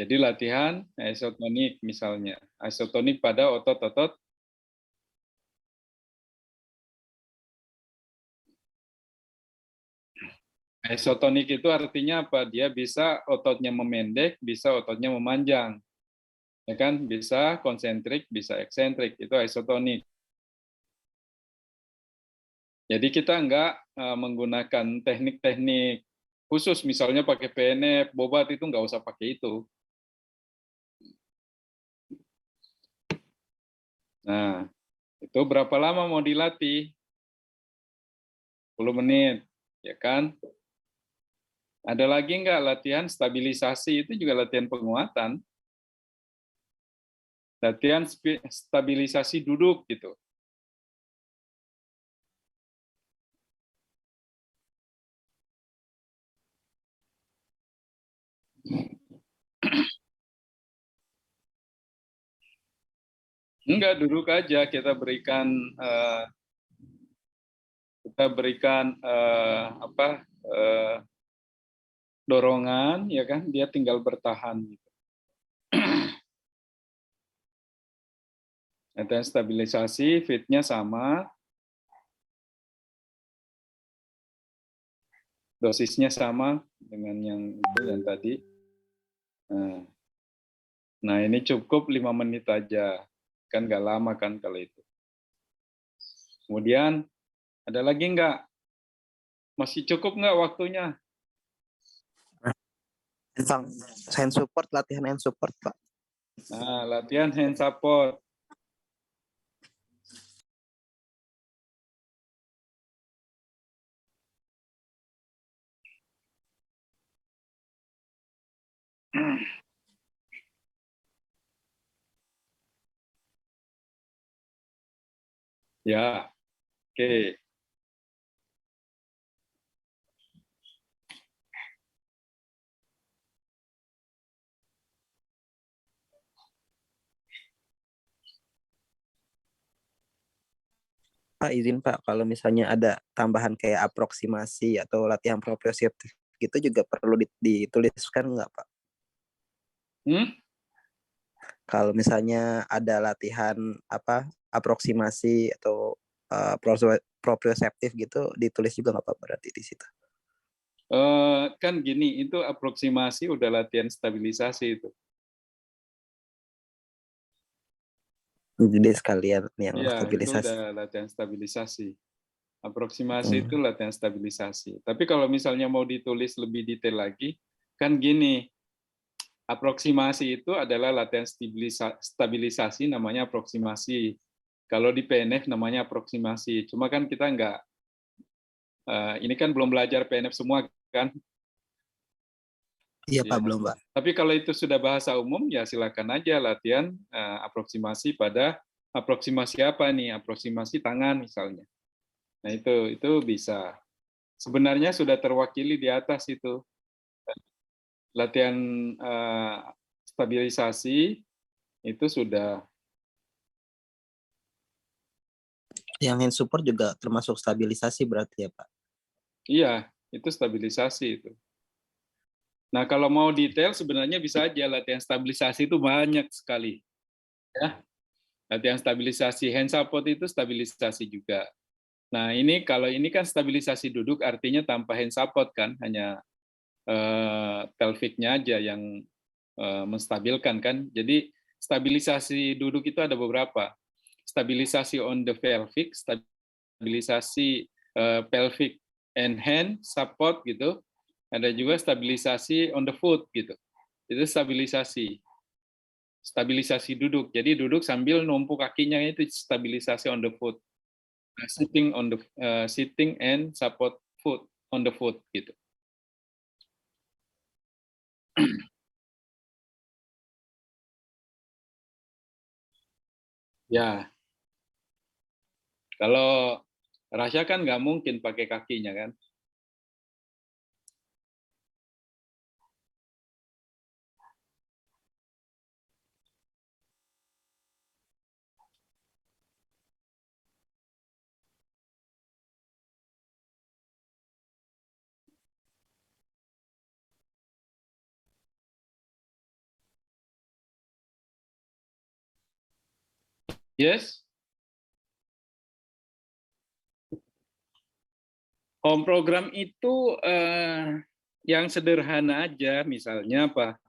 Jadi latihan isotonik misalnya, isotonik pada otot-otot isotonik itu artinya apa? Dia bisa ototnya memendek, bisa ototnya memanjang. Ya kan? Bisa konsentrik, bisa eksentrik. Itu isotonik. Jadi kita nggak menggunakan teknik-teknik khusus, misalnya pakai PNF, bobat itu nggak usah pakai itu. Nah, itu berapa lama mau dilatih? 10 menit, ya kan? Ada lagi nggak latihan stabilisasi? Itu juga latihan penguatan. Latihan stabilisasi duduk gitu. Enggak, duduk aja kita berikan dorongan, ya kan? Dia tinggal bertahan. Gitu. Latihan stabilisasi, fitnya sama, dosisnya sama dengan yang itu yang tadi. Nah, ini cukup 5 menit aja, kan nggak lama kan kalau itu. Kemudian ada lagi nggak? Masih cukup nggak waktunya? Hand support, latihan hand support Pak. Nah, latihan hand support. Ya, oke. Pak izin Pak, kalau misalnya ada tambahan kayak aproksimasi atau latihan proprioseptif gitu juga perlu dituliskan nggak Pak? Kalau misalnya ada latihan apa aproksimasi atau proprioseptif gitu ditulis juga nggak Pak berarti di situ? Kan gini, itu aproksimasi udah latihan stabilisasi itu. Jadi sekalian yang Iya, itu stabilisasi. udah latihan stabilisasi. Aproksimasi itu latihan stabilisasi. Tapi kalau misalnya mau ditulis lebih detail lagi, kan gini, aproksimasi itu adalah latihan stabilisasi, namanya aproksimasi. Kalau di PNF namanya aproksimasi. Cuma kan kita nggak, ini kan belum belajar PNF semua kan. Iya Pak, belum Pak. Tapi kalau itu sudah bahasa umum, ya silakan aja latihan aproksimasi pada aproksimasi apa nih? Aproksimasi tangan misalnya. Nah itu bisa. Sebenarnya sudah terwakili di atas itu. Latihan stabilisasi itu sudah Yang hand support juga termasuk stabilisasi berarti ya Pak? Iya, itu stabilisasi itu. Nah, kalau mau detail sebenarnya bisa aja latihan stabilisasi itu banyak sekali. Ya, latihan stabilisasi hand support itu stabilisasi juga. Nah, ini kalau ini kan stabilisasi duduk artinya tanpa hand support kan, hanya pelviknya aja yang menstabilkan kan. Jadi stabilisasi duduk itu ada beberapa. Stabilisasi on the pelvic, stabilisasi pelvic and hand support gitu. Ada juga stabilisasi on the foot gitu. Itu stabilisasi. Stabilisasi duduk. Jadi duduk sambil numpuk kakinya itu stabilisasi on the foot. Sitting on the sitting and support foot on the foot gitu. Ya, kalau Rasya kan nggak mungkin pakai kakinya kan. Yes? Home program itu yang sederhana aja, misalnya apa?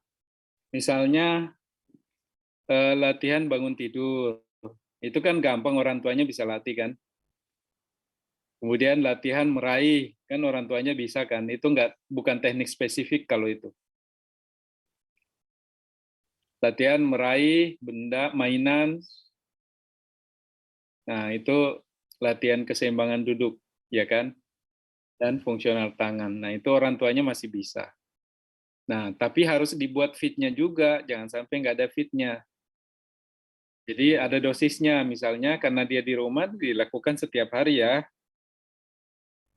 Misalnya latihan bangun tidur. Itu kan gampang, orang tuanya bisa latih kan. Kemudian latihan meraih, kan orang tuanya bisa kan. Itu bukan teknik spesifik kalau itu. Latihan meraih benda, mainan. Nah, itu latihan keseimbangan duduk, ya kan? Dan fungsional tangan. Nah, itu orang tuanya masih bisa. Nah, tapi harus dibuat fitnya juga, jangan sampai nggak ada fitnya. Jadi ada dosisnya, misalnya karena dia di rumah dilakukan setiap hari ya.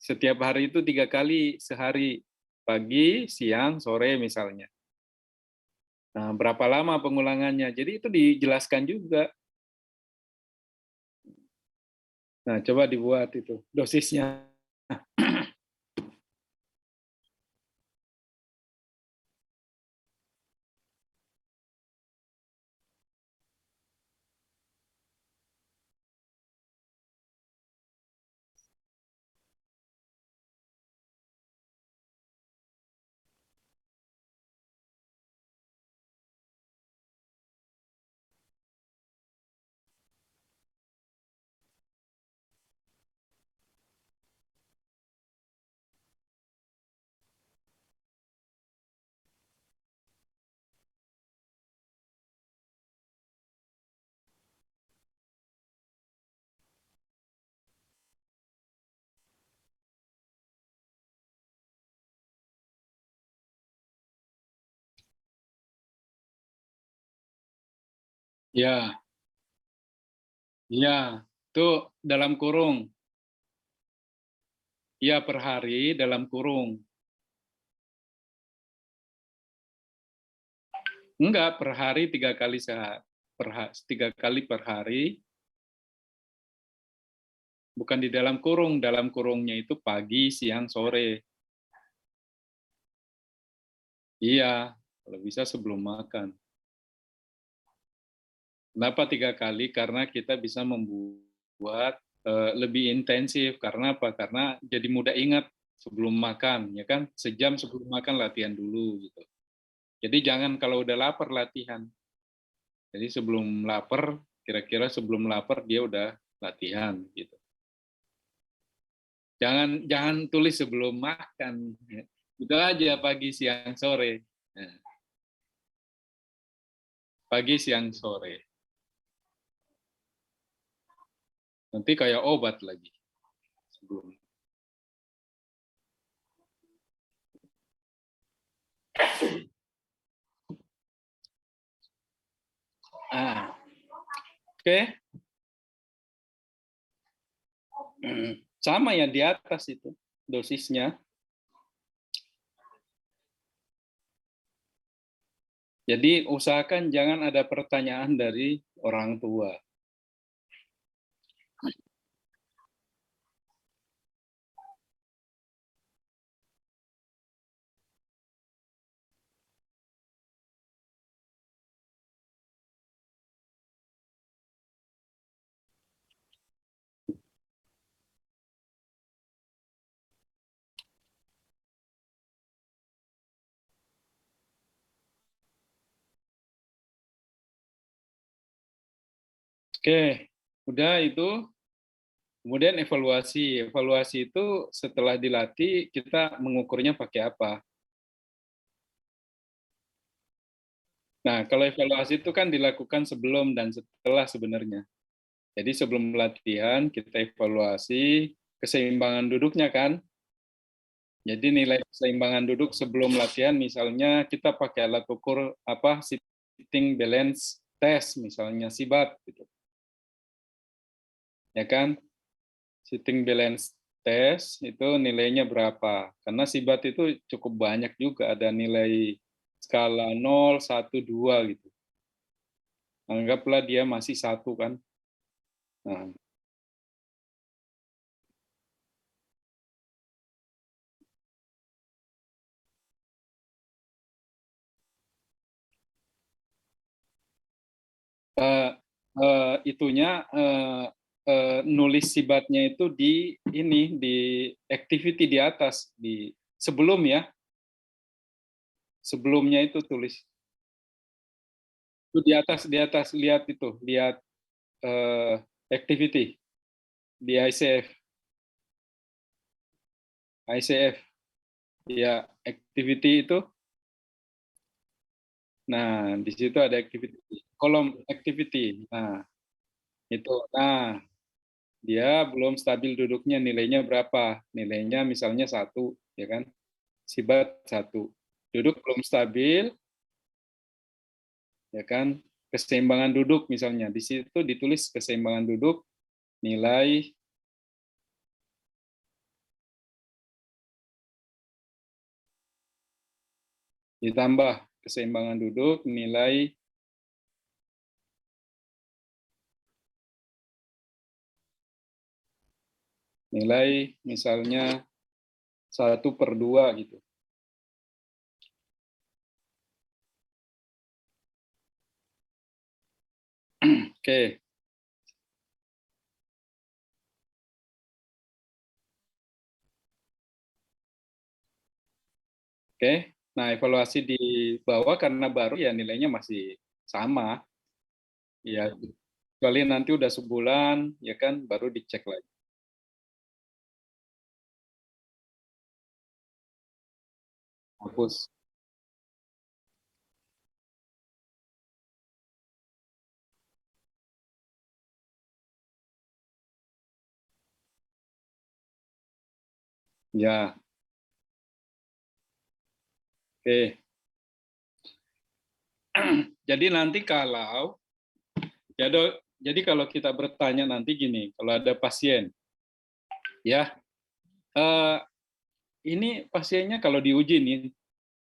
Setiap hari itu 3 kali sehari, pagi, siang, sore misalnya. Nah, berapa lama pengulangannya? Jadi itu dijelaskan juga. Nah, coba dibuat itu dosisnya. Ya, ya, itu dalam kurung. Ya, per hari dalam kurung. Enggak, per hari 3 kali sehari. 3 kali per hari. Bukan di dalam kurungnya itu pagi, siang, sore. Iya, kalau bisa sebelum makan. Kenapa 3 kali? Karena kita bisa membuat lebih intensif. Karena apa? Karena jadi mudah ingat sebelum makan, ya kan? Sejam sebelum makan latihan dulu gitu. Jadi jangan kalau udah lapar latihan. Jadi sebelum lapar, kira-kira sebelum lapar dia udah latihan gitu. Jangan tulis sebelum makan. Itu aja pagi, siang, sore. Nah, pagi, siang, sore. Nanti kayak obat lagi sebelum. Oke. Sama yang di atas itu dosisnya. Jadi usahakan jangan ada pertanyaan dari orang tua. Oke, udah itu. Kemudian evaluasi. Evaluasi itu setelah dilatih, kita mengukurnya pakai apa? Nah, kalau evaluasi itu kan dilakukan sebelum dan setelah sebenarnya. Jadi sebelum latihan, kita evaluasi keseimbangan duduknya kan. Jadi nilai keseimbangan duduk sebelum latihan, misalnya kita pakai alat ukur apa, sitting balance test, misalnya SIBAT, gitu. Ya kan? Sitting balance test itu nilainya berapa? Karena SIBAT itu cukup banyak juga, ada nilai skala 0, 1, 2 gitu. Anggaplah dia masih 1 kan. Nah, itunya nulis SIBAT-nya itu di ini di activity di atas di sebelum ya. Sebelumnya itu tulis. Itu di atas lihat itu, lihat activity di ICF. ICF. Ya, activity itu. Nah, di situ ada activity. Kolom activity. Nah, itu. Nah, dia belum stabil duduknya, nilainya berapa? Nilainya misalnya 1, ya kan? SIBAT 1. Duduk belum stabil, ya kan? Keseimbangan duduk misalnya. Di situ ditulis keseimbangan duduk, nilai ditambah keseimbangan duduk, nilai misalnya 1/2 gitu. Oke. Oke. Nah, evaluasi di bawah karena baru ya nilainya masih sama. Ya, kecuali nanti udah sebulan, ya kan, baru dicek lagi. Hapus. Ya, oke. Jadi nanti kalau ya dok, jadi kalau kita bertanya nanti gini, kalau ada pasien, ya, ini pasiennya kalau diuji nih,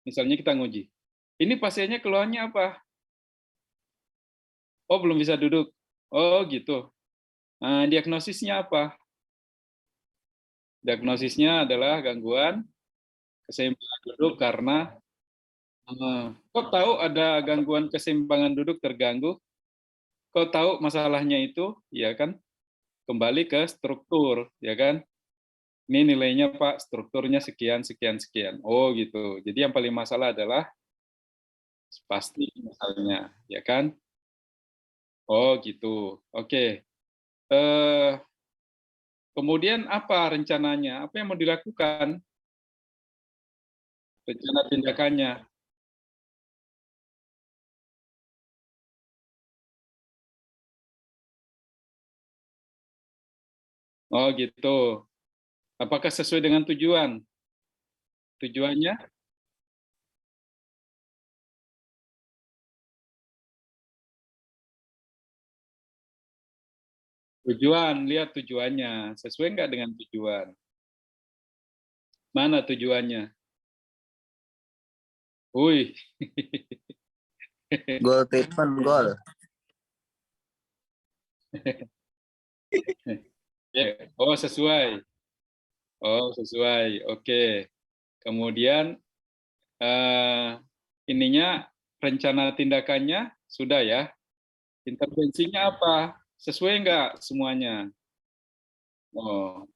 misalnya kita nguji, ini pasiennya keluhannya apa? Oh belum bisa duduk. Oh gitu. Diagnosisnya apa? Diagnosisnya adalah gangguan keseimbangan duduk karena kok tahu ada gangguan keseimbangan duduk terganggu? Kok tahu masalahnya itu? Ya kan? Kembali ke struktur, ya kan? Ini nilainya Pak, strukturnya sekian, sekian, sekian. Oh gitu. Jadi yang paling masalah adalah pasti misalnya, ya kan? Oh gitu. Oke. Eh, Kemudian apa rencananya? Apa yang mau dilakukan? Rencana tindakannya. Oh gitu. Apakah sesuai dengan tujuan? Tujuannya? Tujuan, lihat tujuannya. Sesuai nggak dengan tujuan? Mana tujuannya? Wih. Goal treatment goal. Oh sesuai. Oh sesuai. Oke. Kemudian ininya rencana tindakannya sudah ya. Intervensinya apa? Sesuai nggak semuanya? Oh,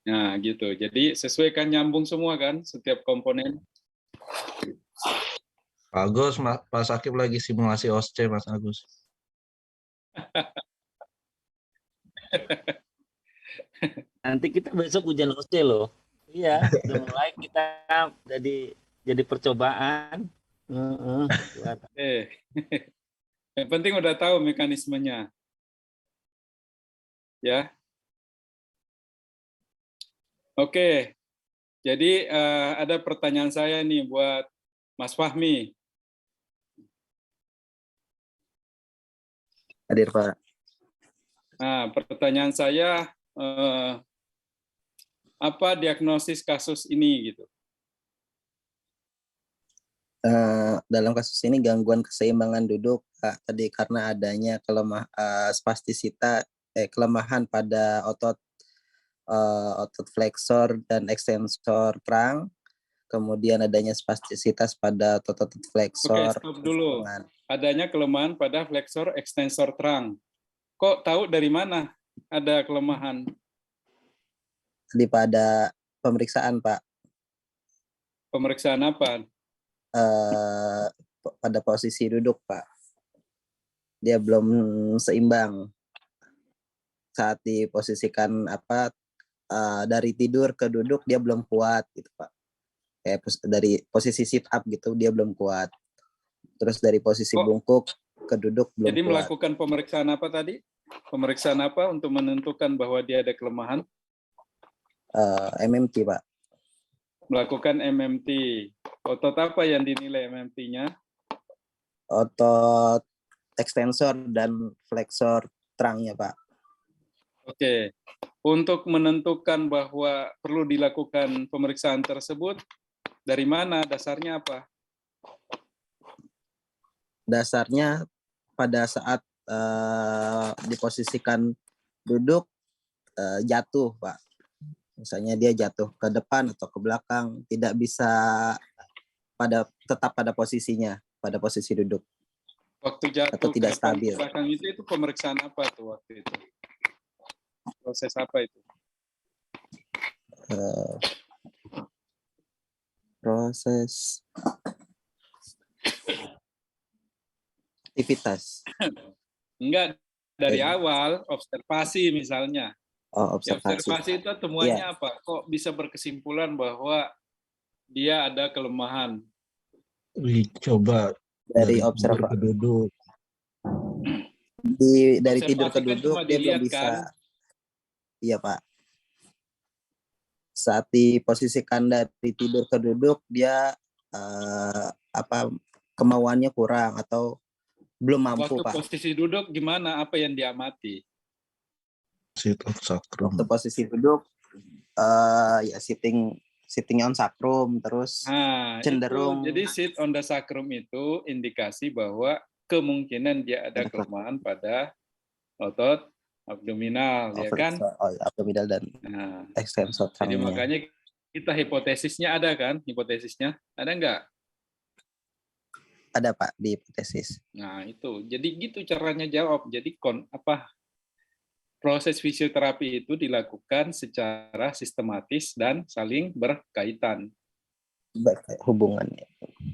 nah gitu. Jadi sesuai kan, nyambung semua kan setiap komponen. Pak Agus, Pak Sakib lagi simulasi OSCE, Mas Agus. Nanti kita besok ujian OSCE loh. Iya, udah mulai kita jadi percobaan. Buat Yang penting udah tahu mekanismenya. Ya. Oke. Jadi ada pertanyaan saya nih buat Mas Fahmi. Hadir, Pak. Nah, pertanyaan saya, apa diagnosis kasus ini gitu? Dalam kasus ini gangguan keseimbangan duduk, Pak, tadi karena adanya kelemahan pada otot flexor dan extensor trunk, kemudian adanya spastisitas pada otot flexor. Oke, stop dulu. Adanya kelemahan pada flexor extensor trunk. Kok tahu dari mana ada kelemahan? Tadi pada pemeriksaan, Pak. Pemeriksaan apa? Pada posisi duduk, Pak. Dia belum seimbang saat diposisikan dari tidur ke duduk, dia belum kuat gitu, Pak. Kayak dari posisi sit up gitu, dia belum kuat. Terus dari posisi bungkuk ke duduk belum Jadi kuat. melakukan pemeriksaan apa tadi? Pemeriksaan apa untuk menentukan bahwa dia ada kelemahan? MMT, Pak. Melakukan MMT. Otot apa yang dinilai MMT-nya? Otot extensor dan flexor trunk-nya, Pak. Oke. Untuk menentukan bahwa perlu dilakukan pemeriksaan tersebut, dari mana? Dasarnya apa? Dasarnya pada saat diposisikan duduk jatuh, Pak. Misalnya dia jatuh ke depan atau ke belakang, tidak bisa tetap pada posisinya, pada posisi duduk. Waktu jatuh atau tidak ke depan, stabil. ke belakang itu pemeriksaan apa tuh waktu itu? Proses apa itu? Proses aktivitas. Enggak, dari awal observasi misalnya. Observasi itu temuannya apa? Kok bisa berkesimpulan bahwa dia ada kelemahan? Coba dari observasi ke duduk. Dari tidur ke duduk dia belum bisa. Kan? Iya, Pak. Saat diposisikan dari tidur ke duduk dia kemauannya kurang atau belum mampu, Waktu Pak. Posisi duduk gimana? Apa yang diamati? Waktu posisi duduk ya sitting on sacrum, terus cenderung. Jadi sit on the sacrum itu indikasi bahwa kemungkinan dia ada kelemahan pada otot abdominal, ya kan? Abdominal dan extensor trunk. Jadi makanya kita hipotesisnya ada kan? Hipotesisnya ada nggak? Ada, Pak, di hipotesis. Nah itu, jadi gitu caranya jawab. Jadi proses fisioterapi itu dilakukan secara sistematis dan saling berkaitan. Hubungannya.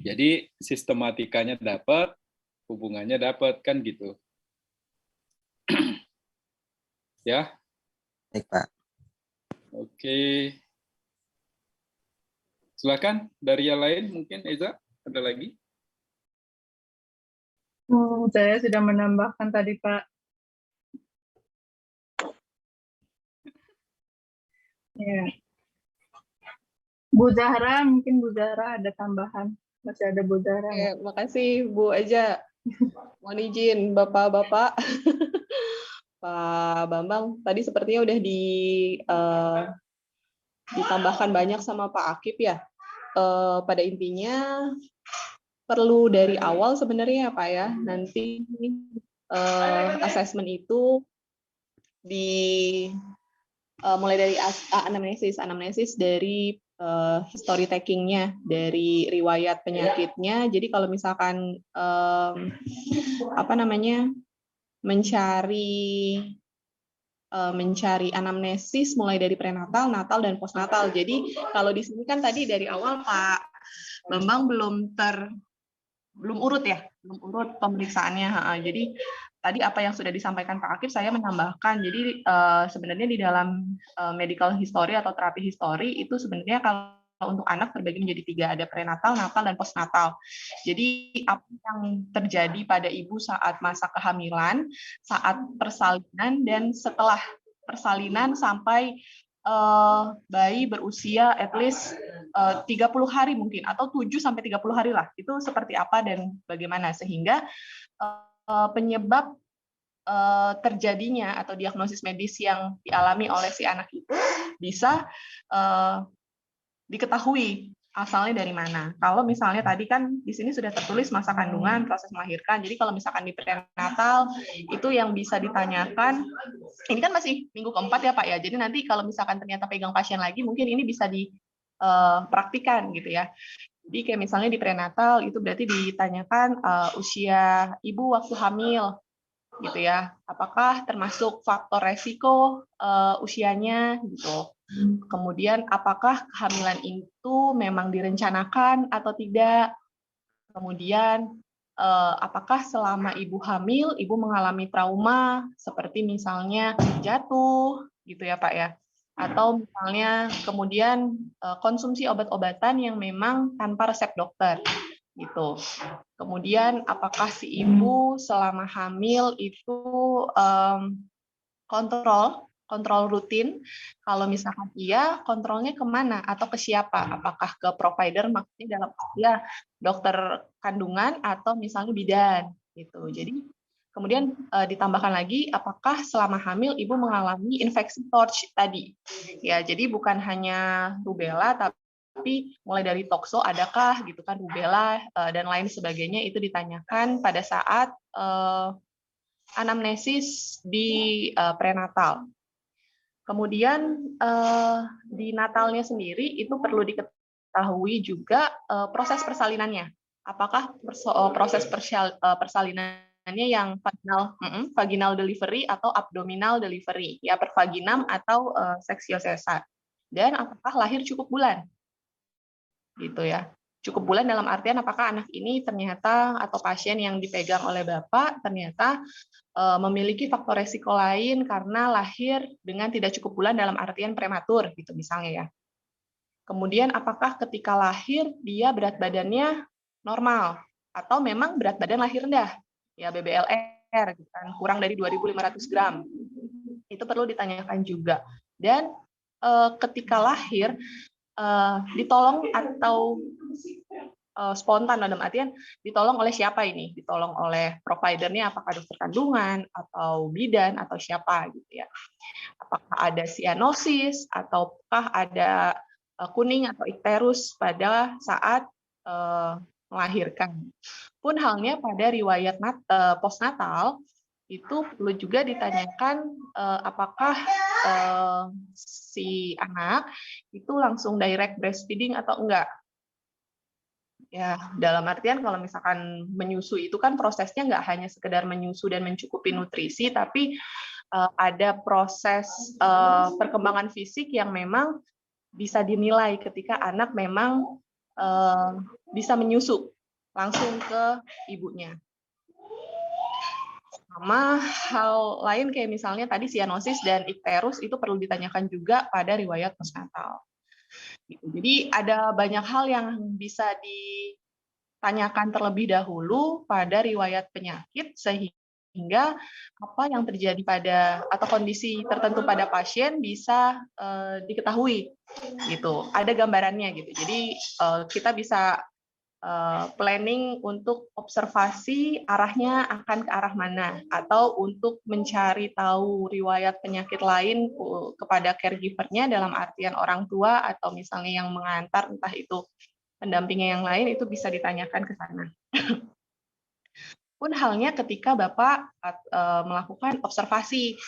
Jadi sistematikanya dapat, hubungannya dapat, kan gitu. Ya. Baik, Pak. Oke. Silakan dari yang lain, mungkin Eza ada lagi? Saya sudah menambahkan tadi, Pak. Ya. Bu Zahra, mungkin Bu Zahra ada tambahan. Masih ada Bu Zahra. Oke, makasih Bu Aja. Mohon izin Bapak-bapak. Pak Bambang, tadi sepertinya udah ditambahkan banyak sama Pak Akip ya. Pada intinya perlu dari awal sebenarnya ya Pak ya. Nanti assessment itu mulai dari anamnesis dari history taking-nya, dari riwayat penyakitnya. Jadi kalau misalkan mencari anamnesis mulai dari prenatal, natal, dan postnatal. Jadi kalau di sini kan tadi dari awal Pak Bambang belum belum urut ya, belum urut pemeriksaannya. Jadi tadi apa yang sudah disampaikan Pak Akif, saya menambahkan. Jadi sebenarnya di dalam medical history atau terapi history itu sebenarnya kalau untuk anak terbagi menjadi 3, ada prenatal, natal, dan postnatal. Jadi apa yang terjadi pada ibu saat masa kehamilan, saat persalinan, dan setelah persalinan sampai bayi berusia at least 30 hari mungkin, atau 7 sampai 30 hari lah, itu seperti apa dan bagaimana, sehingga penyebab terjadinya atau diagnosis medis yang dialami oleh si anak itu bisa diketahui asalnya dari mana. Kalau misalnya tadi kan di sini sudah tertulis masa kandungan, proses melahirkan. Jadi kalau misalkan di prenatal itu yang bisa ditanyakan, ini kan masih minggu keempat ya Pak ya. Jadi nanti kalau misalkan ternyata pegang pasien lagi, mungkin ini bisa dipraktikan gitu ya. Jadi kayak misalnya di prenatal itu berarti ditanyakan usia ibu waktu hamil gitu ya. Apakah termasuk faktor resiko usianya gitu. Kemudian apakah kehamilan itu memang direncanakan atau tidak. Kemudian apakah selama ibu hamil ibu mengalami trauma seperti misalnya jatuh gitu ya Pak ya. Atau misalnya kemudian konsumsi obat-obatan yang memang tanpa resep dokter gitu. Kemudian apakah si ibu selama hamil itu kontrol rutin? Kalau misalkan iya, kontrolnya kemana atau ke siapa? Apakah ke provider, maksudnya dalam ya dokter kandungan atau misalnya bidan gitu. Jadi kemudian ditambahkan lagi, apakah selama hamil ibu mengalami infeksi torch tadi? Ya, jadi bukan hanya rubella, tapi mulai dari tokso adakah gitu kan, rubella dan lain sebagainya itu ditanyakan pada saat anamnesis di prenatal. Kemudian di natalnya sendiri itu perlu diketahui juga proses persalinannya. Apakah proses persalinannya yang vaginal delivery atau abdominal delivery, ya pervaginam atau seksiosesar. Dan apakah lahir cukup bulan, gitu ya. Cukup bulan dalam artian apakah anak ini ternyata atau pasien yang dipegang oleh Bapak ternyata memiliki faktor resiko lain karena lahir dengan tidak cukup bulan dalam artian prematur gitu misalnya ya. Kemudian apakah ketika lahir dia berat badannya normal atau memang berat badan lahir rendah ya, BBLR gitu kan, kurang dari 2.500 gram. Itu perlu ditanyakan juga. Dan ketika lahir ditolong atau spontan dalam artian ditolong oleh siapa ini? Ditolong oleh providernya, apakah dokter kandungan atau bidan atau siapa gitu ya. Apakah ada sianosis ataukah ada kuning atau ikterus pada saat melahirkan. Pun halnya pada riwayat postnatal itu perlu juga ditanyakan apakah si anak itu langsung direct breastfeeding atau enggak. Ya, dalam artian kalau misalkan menyusui itu kan prosesnya nggak hanya sekedar menyusu dan mencukupi nutrisi, tapi ada proses perkembangan fisik yang memang bisa dinilai ketika anak memang bisa menyusu langsung ke ibunya. Sama hal lain kayak misalnya tadi sianosis dan ikterus itu perlu ditanyakan juga pada riwayat postnatal. Jadi ada banyak hal yang bisa ditanyakan terlebih dahulu pada riwayat penyakit sehingga apa yang terjadi pada atau kondisi tertentu pada pasien bisa diketahui gitu. Ada gambarannya gitu. Jadi kita bisa planning untuk observasi arahnya akan ke arah mana, atau untuk mencari tahu riwayat penyakit lain kepada caregiver-nya dalam artian orang tua atau misalnya yang mengantar, entah itu pendampingnya yang lain, itu bisa ditanyakan ke sana. Pun halnya ketika Bapak melakukan observasi.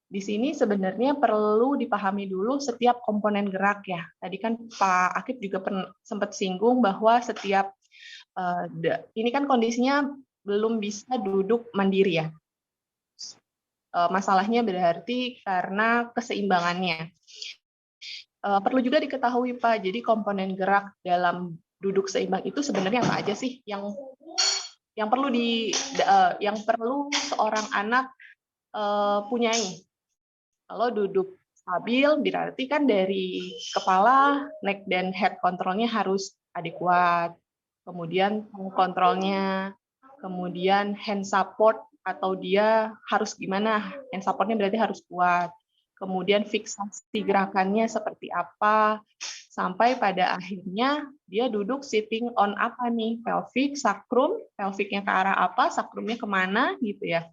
Di sini sebenarnya perlu dipahami dulu setiap komponen gerak ya. Tadi kan Pak Akif juga sempat singgung bahwa setiap ini kan kondisinya belum bisa duduk mandiri ya. Masalahnya berarti karena keseimbangannya. Perlu juga diketahui Pak, jadi komponen gerak dalam duduk seimbang itu sebenarnya apa aja sih yang yang perlu seorang anak punyai. Kalau duduk stabil berarti kan dari kepala, neck dan head controlnya harus adekuat. Kemudian kontrolnya, kemudian hand support atau dia harus gimana? Hand supportnya berarti harus kuat. Kemudian fiksasi gerakannya seperti apa, sampai pada akhirnya dia duduk sitting on apa nih? Pelvic, sacrum, pelvicnya ke arah apa, sacrumnya kemana gitu ya.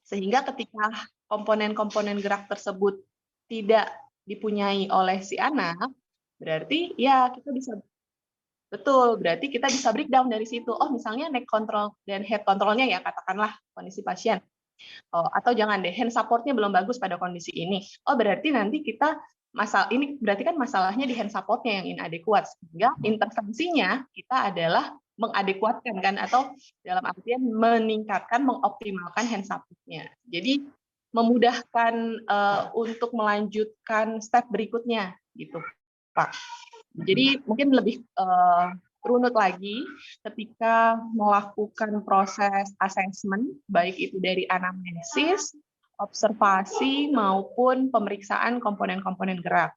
Sehingga ketika komponen-komponen gerak tersebut tidak dipunyai oleh si anak, berarti ya kita bisa berarti kita bisa breakdown dari situ. Oh, misalnya neck control dan head controlnya ya katakanlah kondisi pasien. Oh, atau jangan deh, hand supportnya belum bagus pada kondisi ini. Oh, berarti nanti kita ini berarti kan masalahnya di hand supportnya yang inadequate. Sehingga intervensinya kita adalah mengadekuatkan kan, atau dalam artian meningkatkan, mengoptimalkan hand supportnya. Jadi memudahkan untuk melanjutkan step berikutnya gitu, Pak. Jadi mungkin lebih runut lagi ketika melakukan proses assessment, baik itu dari anamnesis, observasi, maupun pemeriksaan komponen-komponen gerak.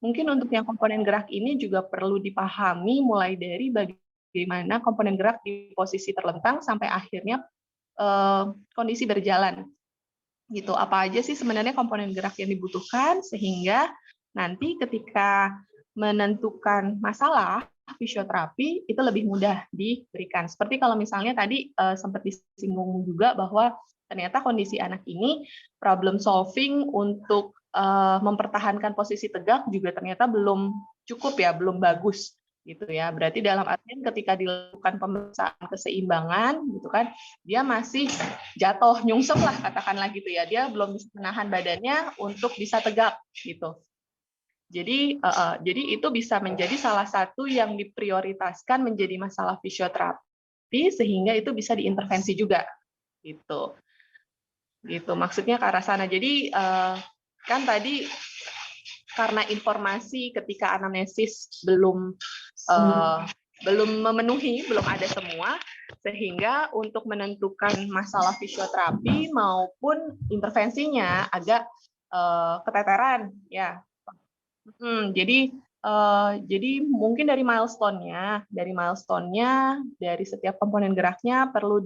Mungkin untuk yang komponen gerak ini juga perlu dipahami mulai dari bagaimana komponen gerak di posisi terlentang sampai akhirnya kondisi berjalan. Gitu. Apa aja sih sebenarnya komponen gerak yang dibutuhkan sehingga nanti ketika menentukan masalah fisioterapi itu lebih mudah diberikan. Seperti kalau misalnya tadi sempat disinggung juga bahwa ternyata kondisi anak ini problem solving untuk mempertahankan posisi tegak juga ternyata belum cukup ya, belum bagus gitu ya. Berarti dalam artian ketika dilakukan pemeriksaan keseimbangan gitu kan, dia masih jatuh nyungsep lah katakanlah gitu ya. Dia belum bisa menahan badannya untuk bisa tegak gitu. Jadi itu bisa menjadi salah satu yang diprioritaskan menjadi masalah fisioterapi sehingga itu bisa diintervensi juga gitu. Gitu maksudnya ke arah sana. Jadi kan tadi karena informasi ketika anamnesis belum memenuhi, belum ada semua, sehingga untuk menentukan masalah fisioterapi maupun intervensinya agak keteteran ya. Jadi mungkin dari milestone-nya, dari setiap komponen geraknya perlu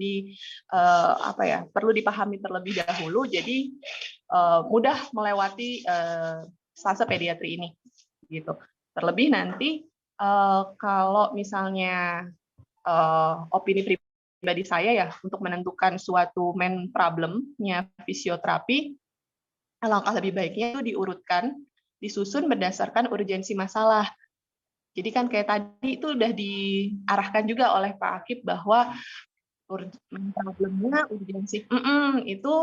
perlu dipahami terlebih dahulu. Jadi mudah melewati fase pediatri ini, gitu. Terlebih nanti kalau misalnya opini pribadi saya ya untuk menentukan suatu main problem-nya fisioterapi, alangkah lebih baiknya itu diurutkan, disusun berdasarkan urgensi masalah. Jadi kan kayak tadi itu udah diarahkan juga oleh Pak Akib bahwa problemnya urgensi itu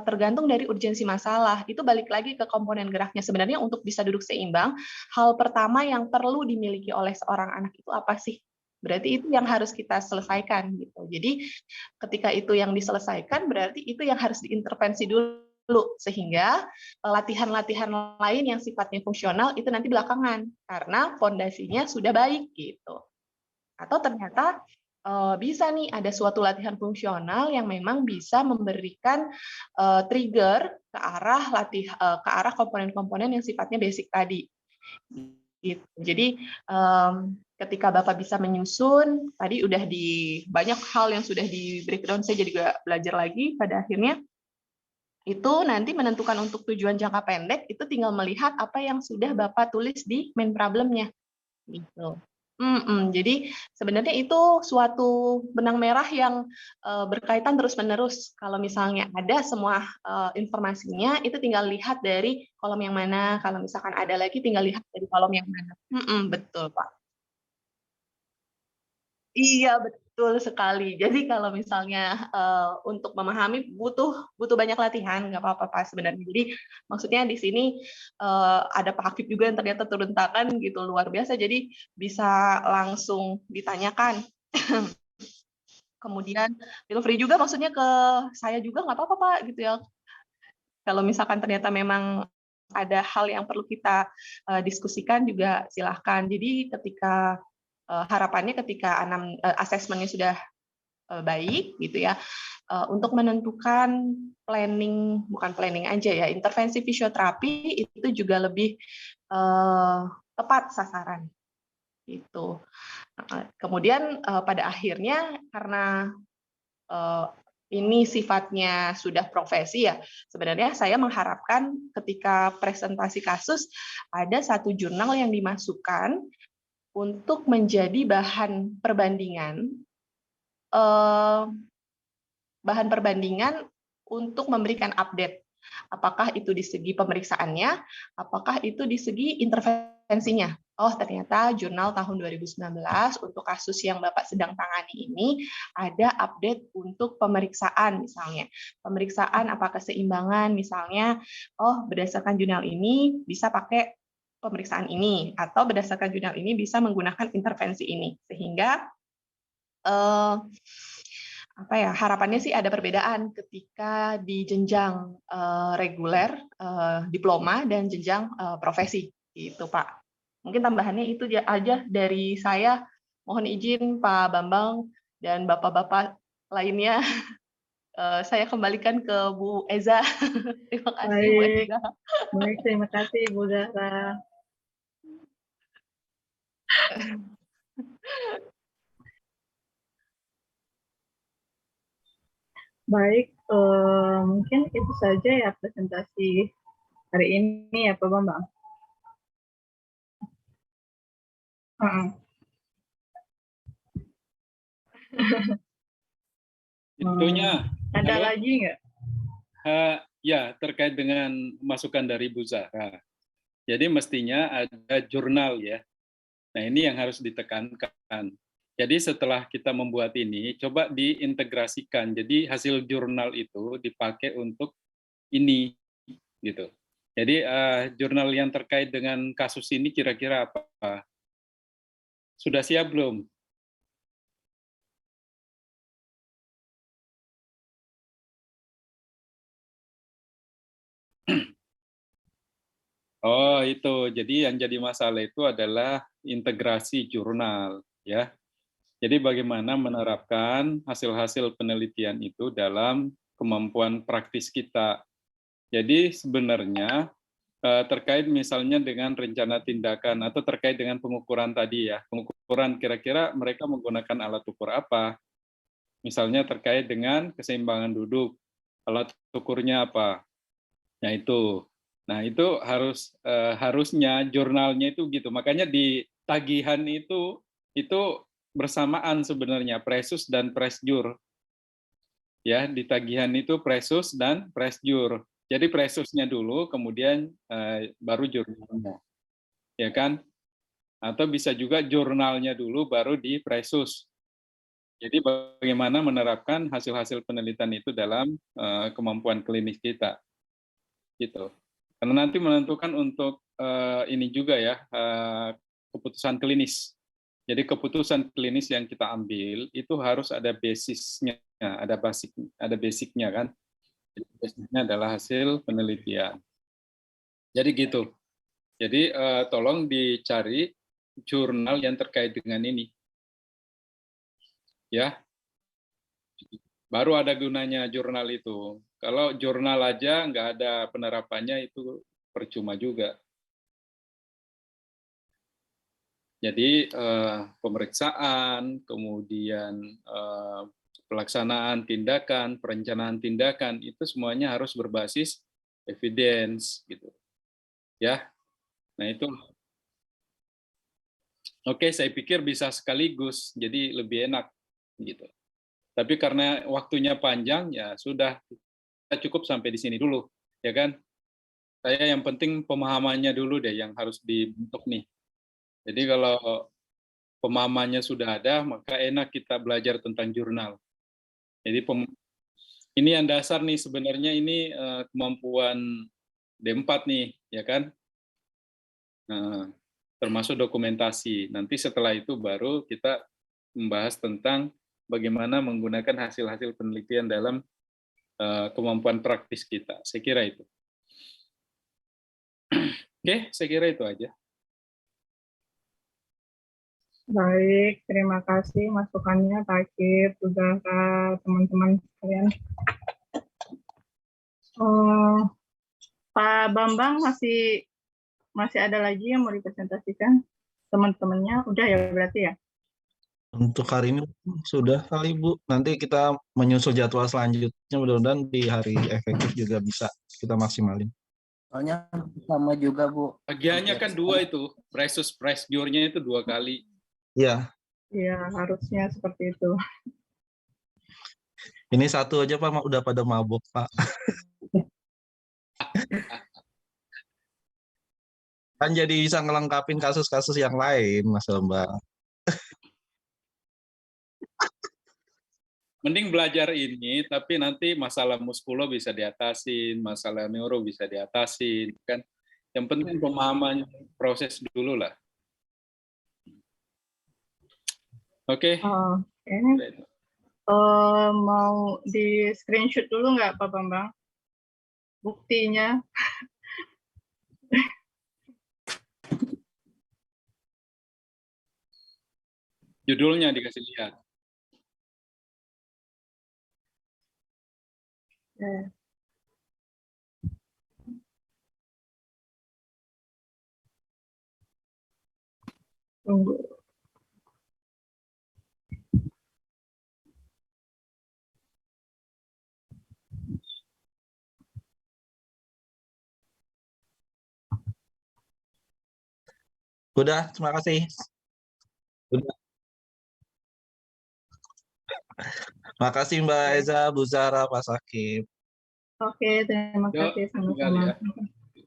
tergantung dari urgensi masalah. Itu balik lagi ke komponen geraknya. Sebenarnya untuk bisa duduk seimbang, hal pertama yang perlu dimiliki oleh seorang anak itu apa sih? Berarti itu yang harus kita selesaikan gitu. Jadi ketika itu yang diselesaikan, berarti itu yang harus diintervensi dulu, sehingga latihan-latihan lain yang sifatnya fungsional itu nanti belakangan karena fondasinya sudah baik gitu. Atau ternyata bisa nih ada suatu latihan fungsional yang memang bisa memberikan trigger ke arah komponen-komponen yang sifatnya basic tadi. Gitu. Jadi ketika Bapak bisa menyusun, tadi udah banyak hal yang sudah di breakdown, saya juga belajar lagi pada akhirnya. Itu nanti menentukan untuk tujuan jangka pendek, itu tinggal melihat apa yang sudah Bapak tulis di main problemnya. Gitu. Jadi sebenarnya itu suatu benang merah yang berkaitan terus-menerus. Kalau misalnya ada semua informasinya, itu tinggal lihat dari kolom yang mana. Kalau misalkan ada lagi, tinggal lihat dari kolom yang mana. Betul, Pak. Iya, betul sekali. Jadi kalau misalnya untuk memahami butuh banyak latihan, nggak apa-apa Pak sebenarnya. Jadi maksudnya di sini ada Pak Akib juga yang ternyata turun tangan gitu luar biasa. Jadi bisa langsung ditanyakan. Kemudian feel free juga maksudnya ke saya juga nggak apa-apa Pak gitu ya. Kalau misalkan ternyata memang ada hal yang perlu kita diskusikan juga silahkan. Jadi ketika harapannya ketika asesmennya sudah baik gitu ya, untuk menentukan bukan planning aja ya, intervensi fisioterapi itu juga lebih tepat sasaran gitu. Kemudian pada akhirnya karena ini sifatnya sudah profesi ya, sebenarnya saya mengharapkan ketika presentasi kasus ada satu jurnal yang dimasukkan untuk menjadi bahan perbandingan untuk memberikan update. Apakah itu di segi pemeriksaannya, apakah itu di segi intervensinya. Oh, ternyata jurnal tahun 2019 untuk kasus yang Bapak sedang tangani ini ada update untuk pemeriksaan misalnya. Pemeriksaan apa keseimbangan misalnya, oh berdasarkan jurnal ini bisa pakai pemeriksaan ini, atau berdasarkan jurnal ini bisa menggunakan intervensi ini. Sehingga harapannya sih ada perbedaan ketika di jenjang reguler, diploma, dan jenjang profesi, gitu Pak. Mungkin tambahannya itu aja dari saya. Mohon izin Pak Bambang dan Bapak-Bapak lainnya, saya kembalikan ke Bu Eza. Terima kasih Bu Eza. Baik, terima kasih Bu Zahra. Baik, mungkin itu saja ya presentasi hari ini ya Pak Bambang. Itunya. Ada lagi nggak? Ya, terkait dengan masukan dari Bu Zahra. Jadi mestinya ada jurnal ya. Nah, ini yang harus ditekankan. Jadi setelah kita membuat ini, coba diintegrasikan. Jadi hasil jurnal itu dipakai untuk ini, gitu. Jadi jurnal yang terkait dengan kasus ini kira-kira apa? Sudah siap belum? Oh, itu. Jadi yang jadi masalah itu adalah integrasi jurnal, ya. Jadi bagaimana menerapkan hasil-hasil penelitian itu dalam kemampuan praktis kita. Jadi sebenarnya terkait misalnya dengan rencana tindakan atau terkait dengan pengukuran tadi ya, pengukuran kira-kira mereka menggunakan alat ukur apa? Misalnya terkait dengan keseimbangan duduk, alat ukurnya apa? Nah itu harusnya jurnalnya itu gitu. Makanya di tagihan itu bersamaan sebenarnya presus dan presjur. Ya, di tagihan itu presus dan presjur. Jadi presusnya dulu, kemudian baru jurnalnya, ya kan? Atau bisa juga jurnalnya dulu, baru di presus. Jadi bagaimana menerapkan hasil-hasil penelitian itu dalam kemampuan klinis kita, gitu. Karena nanti menentukan untuk ini juga ya keputusan klinis. Jadi keputusan klinis yang kita ambil itu harus ada basisnya, ada basicnya kan. Basicnya adalah hasil penelitian. Jadi gitu. Jadi tolong dicari jurnal yang terkait dengan ini. Ya. Baru ada gunanya jurnal itu. Kalau jurnal aja nggak ada penerapannya itu percuma juga. Jadi pemeriksaan, kemudian pelaksanaan tindakan, perencanaan tindakan itu semuanya harus berbasis evidence gitu. Ya. Nah, itu. Oke, saya pikir bisa sekaligus jadi lebih enak gitu. Tapi karena waktunya panjang ya sudah, kita cukup sampai di sini dulu, ya kan? Saya yang penting pemahamannya dulu deh yang harus dibentuk nih. Jadi kalau pemahamannya sudah ada, maka enak kita belajar tentang jurnal. Jadi ini yang dasar nih sebenarnya ini kemampuan D4 nih, ya kan? Nah, termasuk dokumentasi. Nanti setelah itu baru kita membahas tentang bagaimana menggunakan hasil-hasil penelitian dalam kemampuan praktis kita. Saya kira itu. Oke, saya kira itu aja. Baik, terima kasih masukannya Pak Akif, juga teman-teman sekalian. Pak Bambang masih ada lagi yang mau dipresentasikan teman-temannya? Udah ya berarti ya? Untuk hari ini sudah kali Bu. Nanti kita menyusul jadwal selanjutnya, mudah-mudahan di hari efektif juga bisa kita maksimalin. Soalnya sama juga Bu. Bagiannya kan 2 itu, versus price nya itu 2 kali. Iya, Iya, harusnya seperti itu. ini satu aja Pak udah pada mabuk Pak. Kan jadi bisa ngelengkapin kasus-kasus yang lain Mas Bambang. Mending belajar ini, tapi nanti masalah muskulo bisa diatasin, masalah neuro bisa diatasin, kan? Yang penting pemahaman proses dulu lah. Oke. Oke. Mau di screenshot dulu nggak Pak Bambang? Buktinya. Judulnya dikasih lihat. Tunggu. Udah, terima kasih. Udah. Makasih Mbak Eza, Bu Zara, Pak Sakib. Oke, terima kasih sama-sama.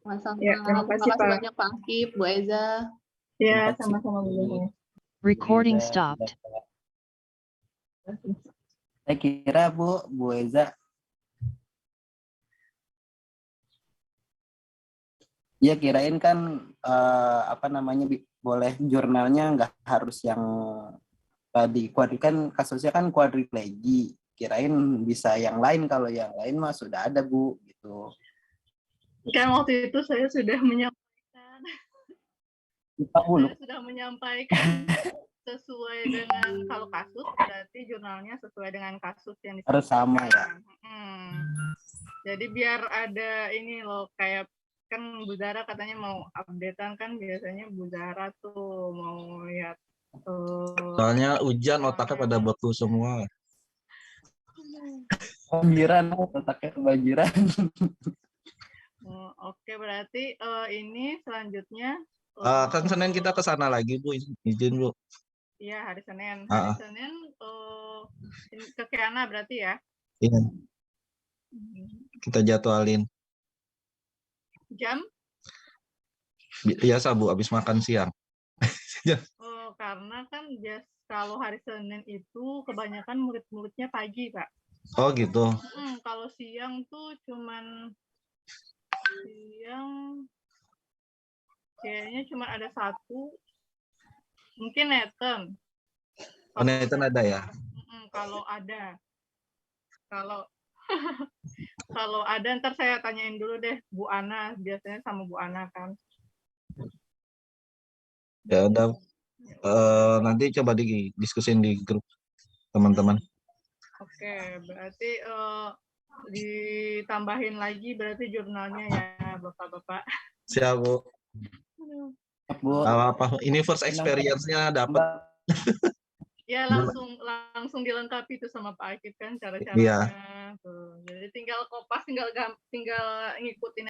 Sama-sama. Ya, terima kasih Pak. Banyak Pak Akif, Bu Eza. Ya, sama-sama Bu Zara. Recording stopped. Saya kira Bu Eza. Ya kirain kan boleh jurnalnya nggak harus yang tadi kan kasusnya kan quadriplegi. Kirain bisa yang lain, kalau yang lain mah sudah ada Bu gitu. Kan waktu itu saya sudah menyampaikan. Saya sudah menyampaikan sesuai dengan kalau kasus berarti jurnalnya sesuai dengan kasus yang harus sama ya. Jadi biar ada ini loh, kayak kan Bu Zara katanya mau updatean, kan biasanya Bu Zara tuh mau lihat. Soalnya hujan otaknya pada beku semua. Kebanjiran, otaknya kebanjiran. Oke, berarti ini selanjutnya. Kan Senin kita ke sana lagi Bu, izin Bu. Iya, hari Senin. Hari Senin ke Kiana berarti ya? Iya. Kita jadwalin. Jam? Biasa Bu, habis makan siang. Karena kan kalau hari Senin itu kebanyakan murid-muridnya pagi, Pak. Oh gitu. Kalau siang tuh kayaknya cuma ada satu, mungkin Nathan. Nathan ada ya? Kalau ada. Kalau ada ntar saya tanyain dulu deh Bu Ana, biasanya sama Bu Ana kan. Ya udah, nanti coba diskusin di grup teman-teman. Oke, berarti ditambahin lagi berarti jurnalnya ya Bapak-bapak. Siap Bu. Apa ini first experience-nya dapat. Ya langsung dilengkapi tuh sama Pak Akif kan cara-caranya. Iya. Tuh. Jadi tinggal kopas, tinggal ngikutin